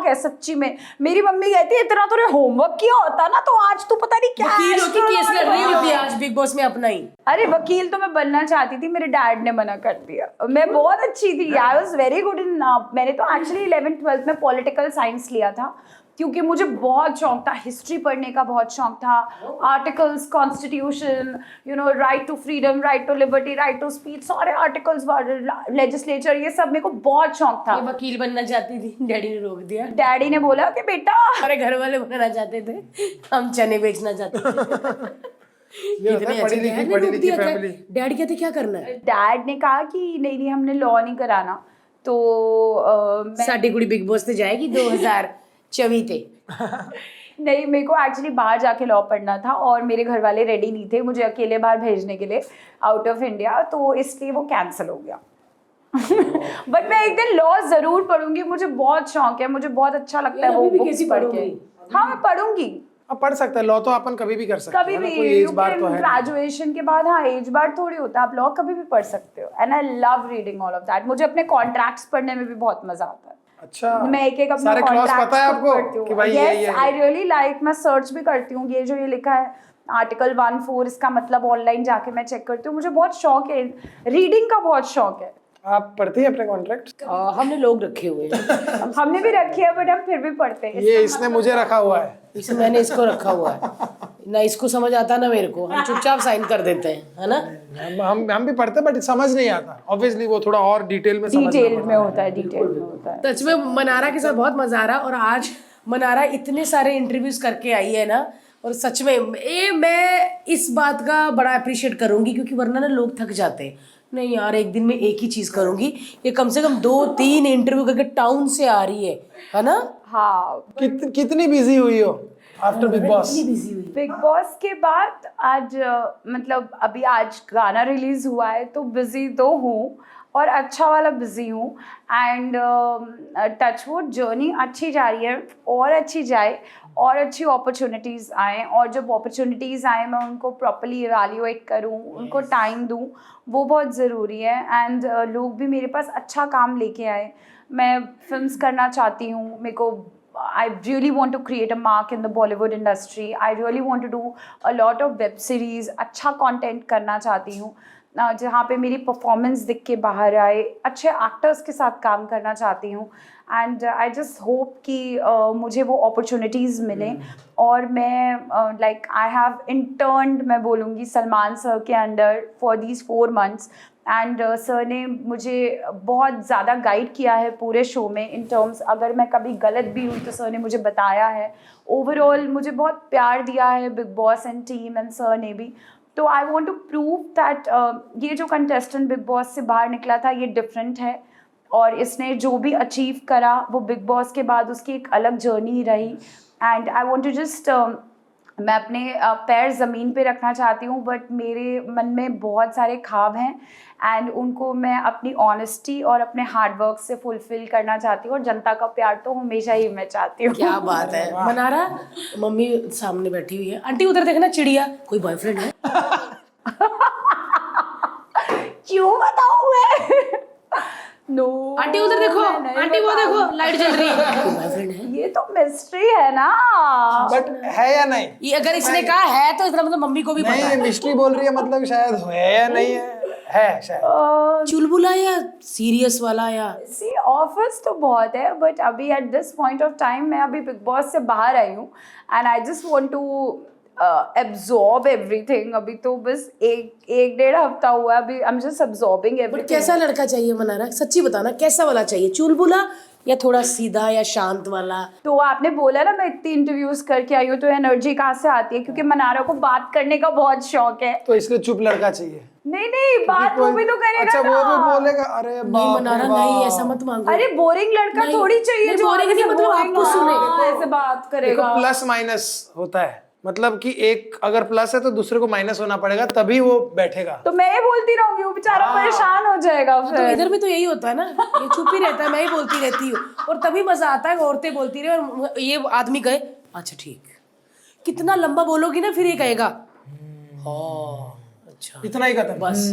है सच्ची में। मेरी मम्मी कहती है इतना तूने होमवर्क किया होता ना तो आज तू पता नहीं क्या वकील होती, केस लड़ रही होती आज बिग बॉस में अपना ही। अरे वकील तो मैं बनना चाहती थी, मेरे डैड ने मना कर दिया। मैं बहुत अच्छी थी, I was very good in, मैंने तो एक्चुअली 11th 12th में पॉलिटिकल साइंस लिया था क्योंकि मुझे बहुत शौक था, हिस्ट्री पढ़ने का बहुत शौक था, articles, constitution, right to freedom, right to liberty, right to speech, सारे आर्टिकल्स, लेजिस्लेचर, ये सब मेरे को बहुत शौक था। ये वकील बनना चाहती थी, डैडी ने रोक दिया। डैडी ने बोला कि बेटा, हमारे घर वाले बनना चाहते थे, हम चने बेचना चाहते थे। पढ़ी लिखी फैमिली। डैड कहते क्या करना है? डैड ने कहा कि नहीं हमने लॉ नहीं कराना, तो साडी कुड़ी बिग बॉस से जाएगी 2024 ते। नहीं, मेरे को एक्चुअली बाहर जाके लॉ पढ़ना था और मेरे घर वाले रेडी नहीं थे मुझे अकेले बाहर भेजने के लिए आउट ऑफ इंडिया, तो इसलिए वो कैंसिल हो गया। बट मैं एक दिन लॉ जरूर पढ़ूंगी, मुझे बहुत शौक है, मुझे बहुत अच्छा लगता है वो बुक्स पढ़ के। हाँ मैं पढ़ूंगी। अब पढ़ सकते हैं लॉ तो अपन कभी भी कर सकते कभी हैं ना, भी कोई एज बार तो है ग्रेजुएशन के बाद, हाँ एज बार थोड़ी होता है, आप लॉ कभी भी पढ़ सकते हो। And I love reading all of that. मुझे अपने कॉन्ट्रैक्ट्स पढ़ने में भी बहुत मजा आता है। अच्छा, मैं एक अपना सारे क्लॉज पता है आपको कि भाई ये आई रियली लाइक, मैं सर्च भी करती हूँ, ये जो ये लिखा है आर्टिकल 1(4) इसका मतलब ऑनलाइन जाके मैं चेक करती हूँ। मुझे बहुत शौक है, रीडिंग का बहुत शौक है। आप पढ़ती हैं अपने कॉन्ट्रैक्ट? हमने लोग रखे हुए हैं। हमने भी रखे हैं बट हम फिर भी पढ़ते हैं। ये इसने मुझे रखा हुआ है, इसे मैंने इसको रखा हुआ है, ना इसको समझ आता ना मेरे को, हम चुपचाप साइन कर देते हैं, है ना। हम भी पढ़ते हैं बट समझ नहीं आता ऑब्वियसली, वो थोड़ा और डिटेल में समझना डिटेल पड़ता में होता है, डिटेल में होता है। सच में मनारा के साथ बहुत मजा आ रहा है। और आज मनारा इतने सारे इंटरव्यूज करके आई है ना, और सच में मैं इस बात का बड़ा अप्रिशिएट करूंगी, क्योंकि वरना ना लोग थक जाते हैं, नहीं यार एक दिन में एक ही चीज करूंगी, ये कम से कम 2-3 इंटरव्यू करके टाउन से आ रही है ना। हाँ कितनी बिजी हुई हो आफ्टर बिग बॉस? बिजी हुई। बिग बॉस के बाद आज मतलब अभी आज गाना रिलीज हुआ है तो बिजी तो हूँ, और अच्छा वाला बिजी हूँ। एंड टचवुड जर्नी अच्छी जा रही है, और अच्छी जाए, और अच्छी अपॉर्चुनिटीज़ आएँ, और जब अपॉर्चुनिटीज़ आएँ मैं उनको प्रॉपर्ली इवैल्यूएट करूँ, उनको टाइम दूँ, वो बहुत ज़रूरी है। एंड लोग भी मेरे पास अच्छा काम लेके आए। मैं फिल्म्स करना चाहती हूँ, मेरे को I really want to create a mark in the Bollywood industry. I really want to do a lot of web series. अच्छा content करना चाहती हूँ जहाँ पे मेरी परफॉर्मेंस दिख के बाहर आए, अच्छे एक्टर्स के साथ काम करना चाहती हूँ। एंड आई जस्ट होप कि मुझे वो अपॉर्चुनिटीज़ मिलें, और मैं लाइक आई हैव इंटर्नड, मैं बोलूँगी सलमान सर के under for these 4 months। And sir ने मुझे बहुत ज़्यादा गाइड किया है पूरे शो में, इन टर्म्स अगर मैं कभी गलत भी हुई तो सर ने मुझे बताया है। ओवरऑल मुझे बहुत प्यार दिया है Bigg Boss and team and sir ने भी। तो I want to prove that ये जो कंटेस्टेंट बिग बॉस से बाहर निकला था ये डिफरेंट है, और इसने जो भी अचीव करा वो बिग बॉस के बाद उसकी एक अलग जर्नी रही। And I want to just मैं अपने पैर ज़मीन पे रखना चाहती हूँ, बट मेरे मन में बहुत सारे ख्वाब हैं, एंड उनको मैं अपनी ऑनेस्टी और अपने हार्ड वर्क से फुलफिल करना चाहती हूँ, और जनता का प्यार तो हमेशा ही मैं चाहती हूँ। क्या बात है मनारा। मम्मी सामने बैठी हुई है। आंटी उधर देखना चिड़िया, कोई बॉयफ्रेंड है? क्यों बताऊँ मैं? नो आंटी उधर देखो, आंटी वो देखो लाइट जल रही है, कोई बॉयफ्रेंड है? ये तो मिस्ट्री है ना। बट है या नहीं? ये अगर इसने कहा है तो इसका मतलब मम्मी को भी पता नहीं, है। मिस्ट्री बोल रही है मतलब शायद है या नहीं है शायद। चुलबुला या सीरियस वाला या? सी ऑफर्स तो बहुत है, बट अभी at this point of time मैं अभी बिग बॉस से बाहर आई हूँ, and I just want to absorb everything. अभी तो बस एक 1.5 हफ्ता हुआ है, अभी I am just absorbing everything. कैसा लड़का चाहिए मनारा, सच्ची बताना, कैसा वाला चाहिए? चुलबुला या थोड़ा सीधा या शांत वाला? तो आपने बोला ना मैं इतनी इंटरव्यूज करके आई हूँ, तो एनर्जी कहाँ से आती है? क्योंकि मनारा को बात करने का बहुत शौक है। तो इसलिए चुप लड़का चाहिए? नहीं बात वो भी तो करेगा। अच्छा ना। वो भी बोलेगा? अरे नहीं मनारा नहीं, ऐसा मत मांगो। अरे बोरिंग लड़का नहीं, थोड़ी चाहिए नहीं, जो boring नहीं, मतलब आपको सुने। ऐसे बात करेगा। प्लस माइनस होता है, मतलब कि एक अगर प्लस है तो दूसरे को माइनस होना पड़ेगा तभी वो बैठेगा। तो मैं ही बोलती रहूंगी, वो बेचारा परेशान हो जाएगा फिर। तो इधर भी तो यही होता है ना, ये चुप ही रहता है, मैं ही बोलती रहती हूँ, और तभी मजा आता है। औरतें बोलती रहे और ये आदमी कहे अच्छा ठीक। कितना लंबा बोलोगी ना फिर ये कहेगा हाँ अच्छा, इतना ही खत्म बस।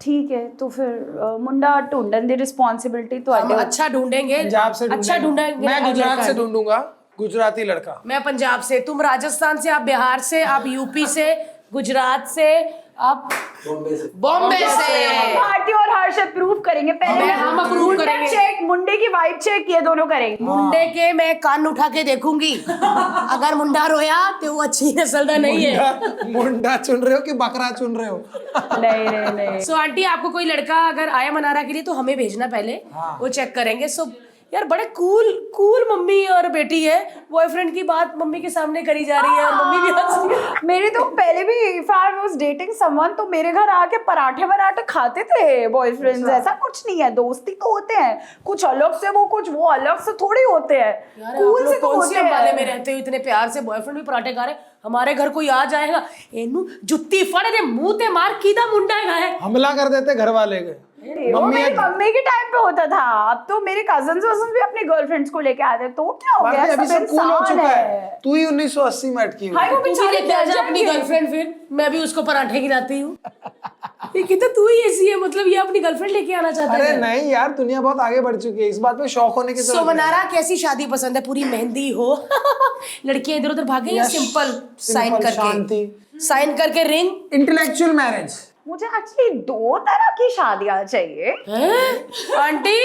ठीक है, तो फिर मुंडा ढूंढन दी रिस्पॉन्सिबिलिटी तो हम अच्छा ढूंढेंगे, पंजाब से अच्छा ढूंढेंगे। मैं गुजरात से ढूंढूंगा, गुजराती लड़का। मैं पंजाब से, तुम राजस्थान से, आप बिहार से, आप यूपी से, गुजरात से, आप बॉम्बे से। भारती और हर्ष प्रूव करेंगे पहले। हम अप्रूव करेंगे। चेक, मुंडे की वाइब चेक, ये दोनों करेंगे। मुंडे के मैं कान उठा के देखूंगी, अगर मुंडा रोया तो वो अच्छी नस्ल का नहीं है। मुंडा चुन रहे हो कि बकरा चुन रहे हो? नहीं। सो आंटी आपको कोई लड़का अगर आया मनारा के लिए तो हमें भेजना पहले, वो चेक करेंगे। सो यार बड़े कूल मम्मी और बेटी है, बॉयफ्रेंड की बात मम्मी के सामने करी जा रही है और मम्मी भी हंस रही है। मेरे तो पहले भी if I was dating someone तो मेरे घर आके पराठे वराठे खाते थे बॉयफ्रेंड्स। ऐसा कुछ नहीं है, दोस्ती तो होते हैं, कुछ अलग से वो अलग से थोड़ी होते हैं, यार कूल से तो कौन सी होते अंबाले हैं। में रहते हो इतने प्यार से, बॉयफ्रेंड भी पराठे खा रहे, हमारे घर कोई आ जाएगा एनू जुत्ती फड़े दे मुंह ते मार कीदा मुंडा है। हमला कर देते घर वाले के। वो मेरी मम्मी के टाइम पे होता था, अब तो मेरे कजन्स भी अपने गर्लफ्रेंड्स को लेके आते हैं, तो क्या हो गया, अभी सब कूल हो इंसान चुका है। तू ही 1980 में अटकी हुई हाय, है। वो तू भी बेचारे लेके आ जा अपनी गर्लफ्रेंड, फिर मैं भी उसको पराठे खिलाती हूँ। ये कितना तू ही ऐसी है, मतलब ये अपनी गर्लफ्रेंड लेके आना चाहता अरे है। नहीं यार, दुनिया बहुत आगे बढ़ चुकी है, इस बात पे शौक होने की सो जरूरत नहीं। मनारा कैसी शादी पसंद है, पूरी मेहंदी हो लड़कियां इधर उधर भागे या सिंपल साइन करके रिंग? Intellectual marriage. मुझे एक्चुअली 2 तरह की शादियां चाहिए। आंटी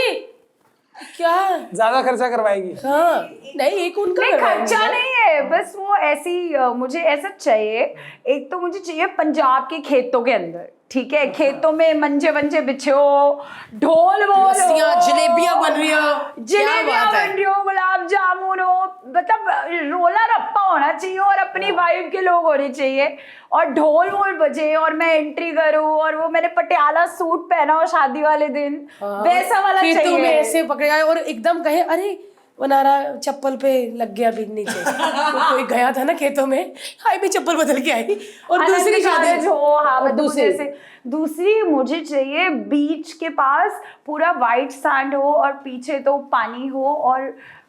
क्या? ज्यादा खर्चा करवाएगी? हाँ नहीं, एक उनका नहीं, करवाएंगे। खर्चा नहीं है, बस वो ऐसी मुझे ऐसा चाहिए। एक तो मुझे चाहिए पंजाब के खेतों के अंदर, ठीक है, खेतों में मंजे वंजे बिछे हो, ढोल बोल लस्सियां जलेबियां बन रही हो, जलेबियां बन रही हो, गुलाब जामुन हो, मतलब रोला रप्पा होना चाहिए और अपनी वाइब के लोग होने चाहिए और ढोल वोल बजे और मैं एंट्री करूं और वो मैंने पटियाला सूट पहना हो शादी वाले दिन, वैसा वाला खेतों में चाहिए। ऐसे पकड़े आए और एकदम कहे अरे वनारा चप्पल पे लग गया भी नीचे। तो कोई गया था ना खेतों में, हाय भी चप्पल बदल के आई। और दूसरी शादी हो, हाँ, मतलब दूसरी दूसरी मुझे चाहिए बीच के पास पूरा वाइट सैंड हो और पीछे तो पानी हो और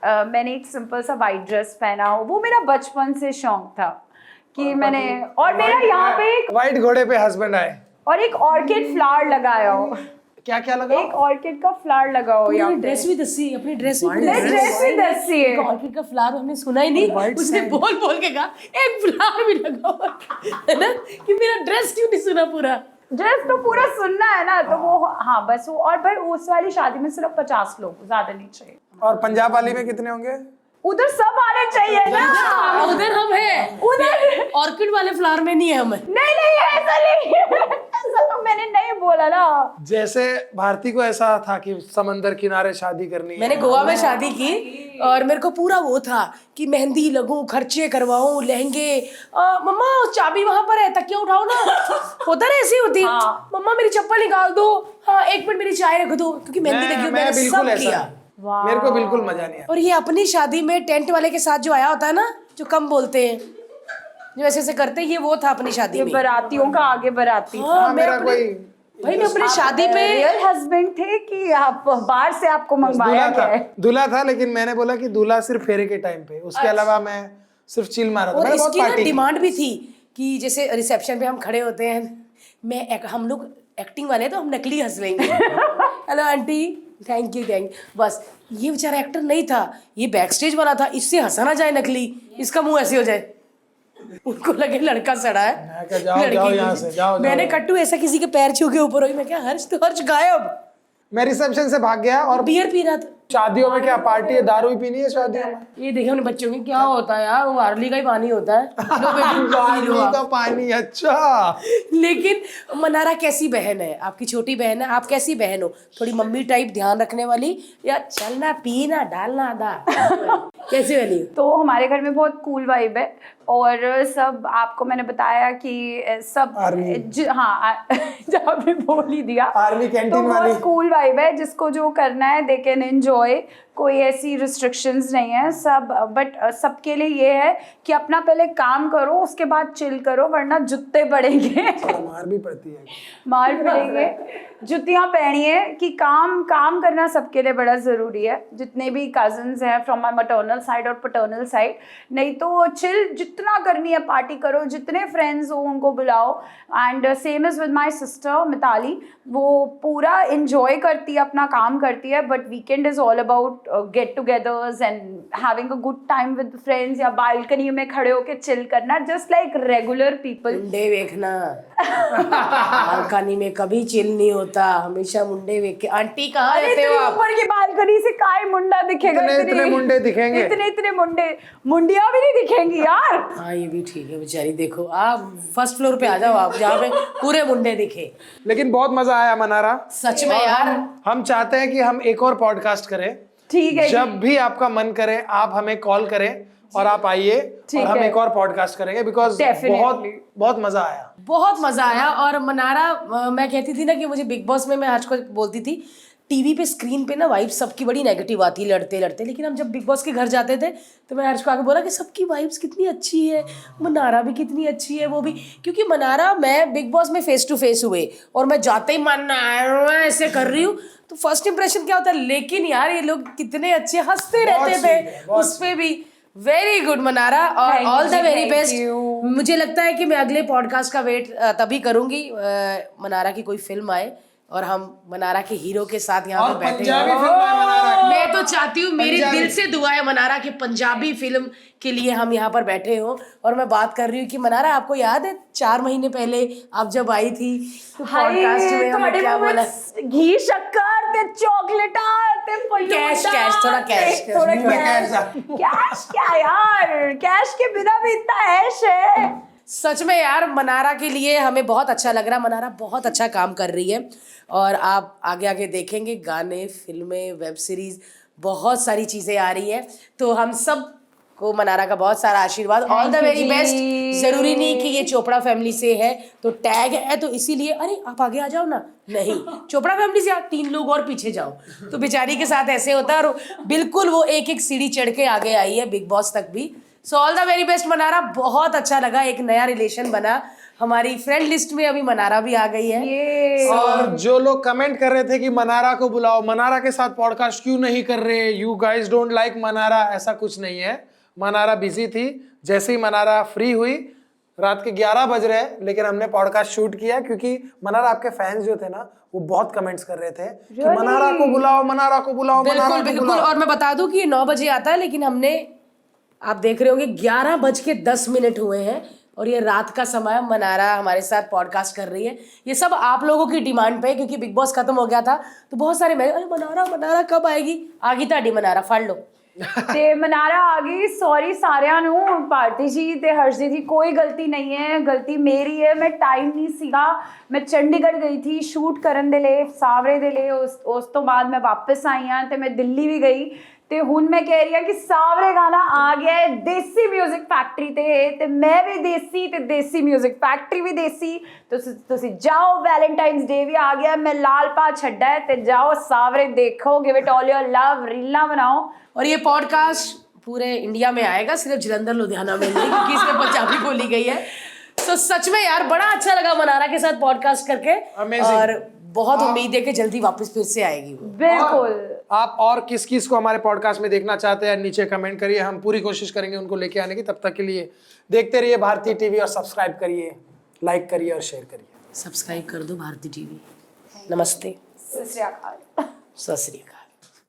मैंने एक सिंपल सा वाइट ड्रेस पहना हो। वो मेरा बचपन से शौक था कि मैंने, और मेरा यहाँ पे एक व्हाइट घोड़े पे हस्बैंड आए और एक ऑर्किड फ्लावर लगाया हो। क्या क्या लगा? एक ऑर्किड का फ्लावर लगा हो यहाँ पे। ड्रेस भी दसी, अपनी ड्रेस ड्रेस भी दसी है। ऑर्किड का फ्लावर हमने सुना ही नहीं, उसने बोल के कहा एक फ्लावर भी लगा हुआ है ना, कि मेरा ड्रेस क्यों नहीं सुना पूरा? ड्रेस तो पूरा सुनना है ना, तो वो हाँ बस वो। और भाई उस वाली शादी में सिर्फ 50 लोग, ज्यादा नहीं चाहिए। और पंजाब वाली में कितने होंगे? उधर सब आने चाहिए ना। उधर हम हैं, उधर ऑर्किड वाले फ्लावर में नहीं है हम। नहीं ऐसा नहीं है, ऐसा तो मैंने नहीं बोला ना। जैसे भारती को ऐसा था कि समंदर किनारे शादी करनी है। मैंने गोवा में शादी की और मेरे को पूरा वो था कि मेहंदी लगूं, खर्चे करवाऊं, लहंगे, मम्मा चाबी वहां पर है, तकिया उठाओ ना, होता ना ऐसी होती। मम्मा मेरी चप्पल निकाल दो, हाँ 1 मिनट मेरी चाय रख दो, क्योंकि मेहंदी लगी हुई, मैंने सब किया। मेरे को बिल्कुल मजा नहीं आया। और ये अपनी शादी में टेंट वाले के साथ जो आया होता है ना, जो कम बोलते हैं, जो ऐसे ऐसे करते हैं, ये वो था अपनी शादी में। बरातियों का आगे बराती। हाँ, मेरा कोई भाई मैं अपनी शादी पे रियल हस्बैंड थे कि आप बाहर से आपको मंगवाया गया है? दूल्हा था, लेकिन मैंने बोला कि दूल्हा सिर्फ फेरे के टाइम पे, उसके अलावा मैं सिर्फ चिल मारा था। और मैंने बहुत इसकी ना पार्टी की। डिमांड भी थी कि जैसे रिसेप्शन पे हम खड़े होते हैं, हम लोग एक्टिंग वाले हैं, तो हम नकली हंस लेंगे। Hello aunty, thank you. बस ये बेचारा एक्टर नहीं था, ये बैक स्टेज वाला था, इससे हंसा ना जाए नकली, इसका मुंह ऐसे हो जाए, उनको लगे लड़का सड़ा है। मैं कहा, जाओ यहाँ से, जाओ। मैंने कट्टू ऐसा किसी के पैर छू के ऊपर हुई, मैं क्या हर्ष, तो हर्ष गायब। मैं रिसेप्शन से भाग गया। और बियर पी रहा था। शादियों में क्या पार्टी है, दारू ही पीनी है शादियों में? ये देखे उन बच्चों की क्या होता है यार, वो वारली का ही पानी होता है। पानी का पानी, अच्छा। लेकिन मनारा कैसी बहन है, आपकी छोटी बहन है, आप कैसी बहन हो? थोड़ी मम्मी टाइप, ध्यान रखने वाली, या चलना पीना डालना आधा कैसी वाली? तो हमारे घर में बहुत कूल वाइब है और सब, आपको मैंने बताया कि सब हाँ जहाँ भी बोल ही दिया, आर्मी कैंटीन वाली कूल वाइब है। जिसको जो करना है दे कैन एंजॉय, कोई ऐसी रिस्ट्रिक्शंस नहीं है सब। बट सबके लिए ये है कि अपना पहले काम करो, उसके बाद चिल करो, वरना जुत्ते पड़ेंगे। मार भी पड़ती है, मार पड़ेंगे, जुतियाँ पहनिए कि काम करना सबके लिए बड़ा ज़रूरी है। जितने भी कजन्स हैं फ्रॉम माई मटर्नल साइड और पैटर्नल साइड, नहीं तो चिल जितना करनी है पार्टी करो, जितने फ्रेंड्स हो उनको बुलाओ। And same is with my sister Mitali, वो पूरा इंजॉय करती है, अपना काम करती है, but weekend is all about get togethers and having a good time with friends, या बालकनी में खड़े होकर चिल करना, जस्ट लाइक रेगुलर पीपल। मुंडे देखना बालकनी में कभी चिल नहीं होता, हमेशा मुंडे देख के। आंटी कहाँ रहते हो आप? ऊपर की बालकनी से काय मुंडा दिखेगा? इतने मुंडे दिखेंगे, इतने मुंडिया भी नहीं दिखेंगी यार। हाँ ये भी ठीक है बेचारी। देखो आप फर्स्ट फ्लोर पे आ जाओ आप, जहाँ पे पूरे मुंडे दिखे। लेकिन बहुत मजा आया मनारा, सच में यार। हम चाहते हैं कि हम एक और पॉडकास्ट करें ठीक है जब भी आपका मन करे आप हमें कॉल करें और आप आइए और हम एक और पॉडकास्ट करेंगे, बिकॉज बहुत मजा आया, बहुत मजा आया। और मनारा, मैं कहती थी ना कि मुझे बिग बॉस में, मैं हर्ष को बोलती थी टीवी पे स्क्रीन पे ना वाइब्स सबकी बड़ी नेगेटिव आती है लड़ते लड़ते, लेकिन हम जब बिग बॉस के घर जाते थे तो मैं हर्ष को आके बोला कि सबकी वाइब्स कितनी अच्छी है, मनारा भी कितनी अच्छी है वो भी, क्योंकि मनारा, मैं बिग बॉस में फेस टू फेस हुए और मैं जाते ही मनारा ऐसे कर रही हूँ तो फर्स्ट इंप्रेशन क्या होता है, लेकिन यार ये लोग कितने अच्छे हंसते रहते थे उस पे भी। वेरी गुड मनारा, और ऑल द वेरी बेस्ट। मुझे लगता है कि मैं अगले पॉडकास्ट का वेट तभी करूंगी मनारा की कोई फिल्म आए और हम मनारा के हीरो के साथ यहाँ पे बैठे हो। मैं तो चाहती हूँ, मेरे दिल से दुआ है मनारा के पंजाबी फिल्म के लिए हम यहाँ पर बैठे हो। और मैं बात कर रही हूँ कि मनारा, आपको याद है 4 महीने पहले आप जब आई थी तो पॉडकास्ट में हमने क्या बोला, घी शक्कर ते चॉकलेटा ते कैश कैश, थोड़ा कैश कैश क्या यार, कैश के बिना भी इतना ऐश है। सच में यार, मनारा के लिए हमें बहुत अच्छा लग रहा, मनारा बहुत अच्छा काम कर रही है और आप आगे आगे देखेंगे गाने, फिल्में, वेब सीरीज, बहुत सारी चीज़ें आ रही है। तो हम सब को मनारा का बहुत सारा आशीर्वाद, ऑल द वेरी बेस्ट। जरूरी नहीं कि ये चोपड़ा फैमिली से है तो टैग है तो इसीलिए, अरे आप आगे आ जाओ ना, नहीं चोपड़ा फैमिली से आप 3 लोग और पीछे जाओ, तो बेचारी के साथ ऐसे होता है। और बिल्कुल वो एक एक सीढ़ी चढ़ के आगे आई है बिग बॉस तक भी। So all the very best Mannara, बहुत अच्छा लगा, एक नया रिलेशन बना, हमारी फ्रेंड लिस्ट में अभी मनारा भी आ गई है। और जो लोग कमेंट कर रहे थे कि मनारा को बुलाओ, मनारा के साथ पॉडकास्ट क्यों नहीं कर रहे, you guys don't like Mannara, ऐसा कुछ नहीं है। मनारा बिजी थी, जैसे ही मनारा फ्री हुई, रात के 11 बज रहे हैं, लेकिन हमने पॉडकास्ट शूट किया क्योंकि मनारा, आपके फैंस जो थे ना वो बहुत कमेंट्स कर रहे थे कि मनारा को बुलाओ, मनारा को बुलाओ, बिल्कुल बिल्कुल। और मैं बता दूं कि ये 9 बजे आता है, लेकिन हमने, आप देख रहे होंगे 11:10 हुए हैं और ये रात का समय, मनारा हमारे साथ पॉडकास्ट कर रही है। ये सब आप लोगों की डिमांड पे, क्योंकि बिग बॉस खत्म हो गया था तो बहुत सारे मैं, अरे मनारा मनारा कब आएगी, आ गई ताड़ी मनारा, फड़ लो ते मनारा आ गई। सॉरी सारिਆਂ ਨੂੰ, ਭਾਰਤੀ ਜੀ ਤੇ ਹਰਸ਼ਦੀ ਦੀ कोई गलती नहीं है, गलती मेरी है, मैं टाइम नहीं सीगा। मैं चंडीगढ़ गई थी शूट ਕਰਨ ਦੇ ਲਈ, ਸਾਵਰੇ ਦੇ ਲਈ, ਉਸ ਤੋਂ ਬਾਅਦ मैं वापस आई हाँ ਤੇ मैं दिल्ली भी गई ਤੇ ਹੁਣ मैं कह रही हाँ कि सावरे गाना आ गया है देसी म्यूजिक फैक्ट्री ते मैं भी देसी ते देसी म्यूजिक फैक्ट्री भी देसी। ਤੁਸੀਂ जाओ, वैलेंटाइन्स डे भी आ गया, मैं लाल पा छड्डा है ते जाओ सावरे देखो, give it all your love, रीला बनाओ। और ये पॉडकास्ट पूरे इंडिया में आएगा, सिर्फ जलंधर लुधियाना में नहीं, क्योंकि इसमें पंजाबी बोली गई है। तो सच में यार बड़ा अच्छा लगा मनारा के साथ पॉडकास्ट करके। Amazing. और बहुत उम्मीद है कि जल्दी वापस फिर से आएगी वो। बिल्कुल। आप और किस किस को हमारे पॉडकास्ट में देखना चाहते हैं नीचे कमेंट करिए, हम पूरी कोशिश करेंगे उनको लेके आने की। तब तक के लिए देखते रहिए भारती टीवी और सब्सक्राइब करिए, लाइक करिए और शेयर करिए। सब्सक्राइब कर दो भारती टीवी। नमस्ते, सत श्री अकाल। सत श्री अकाल।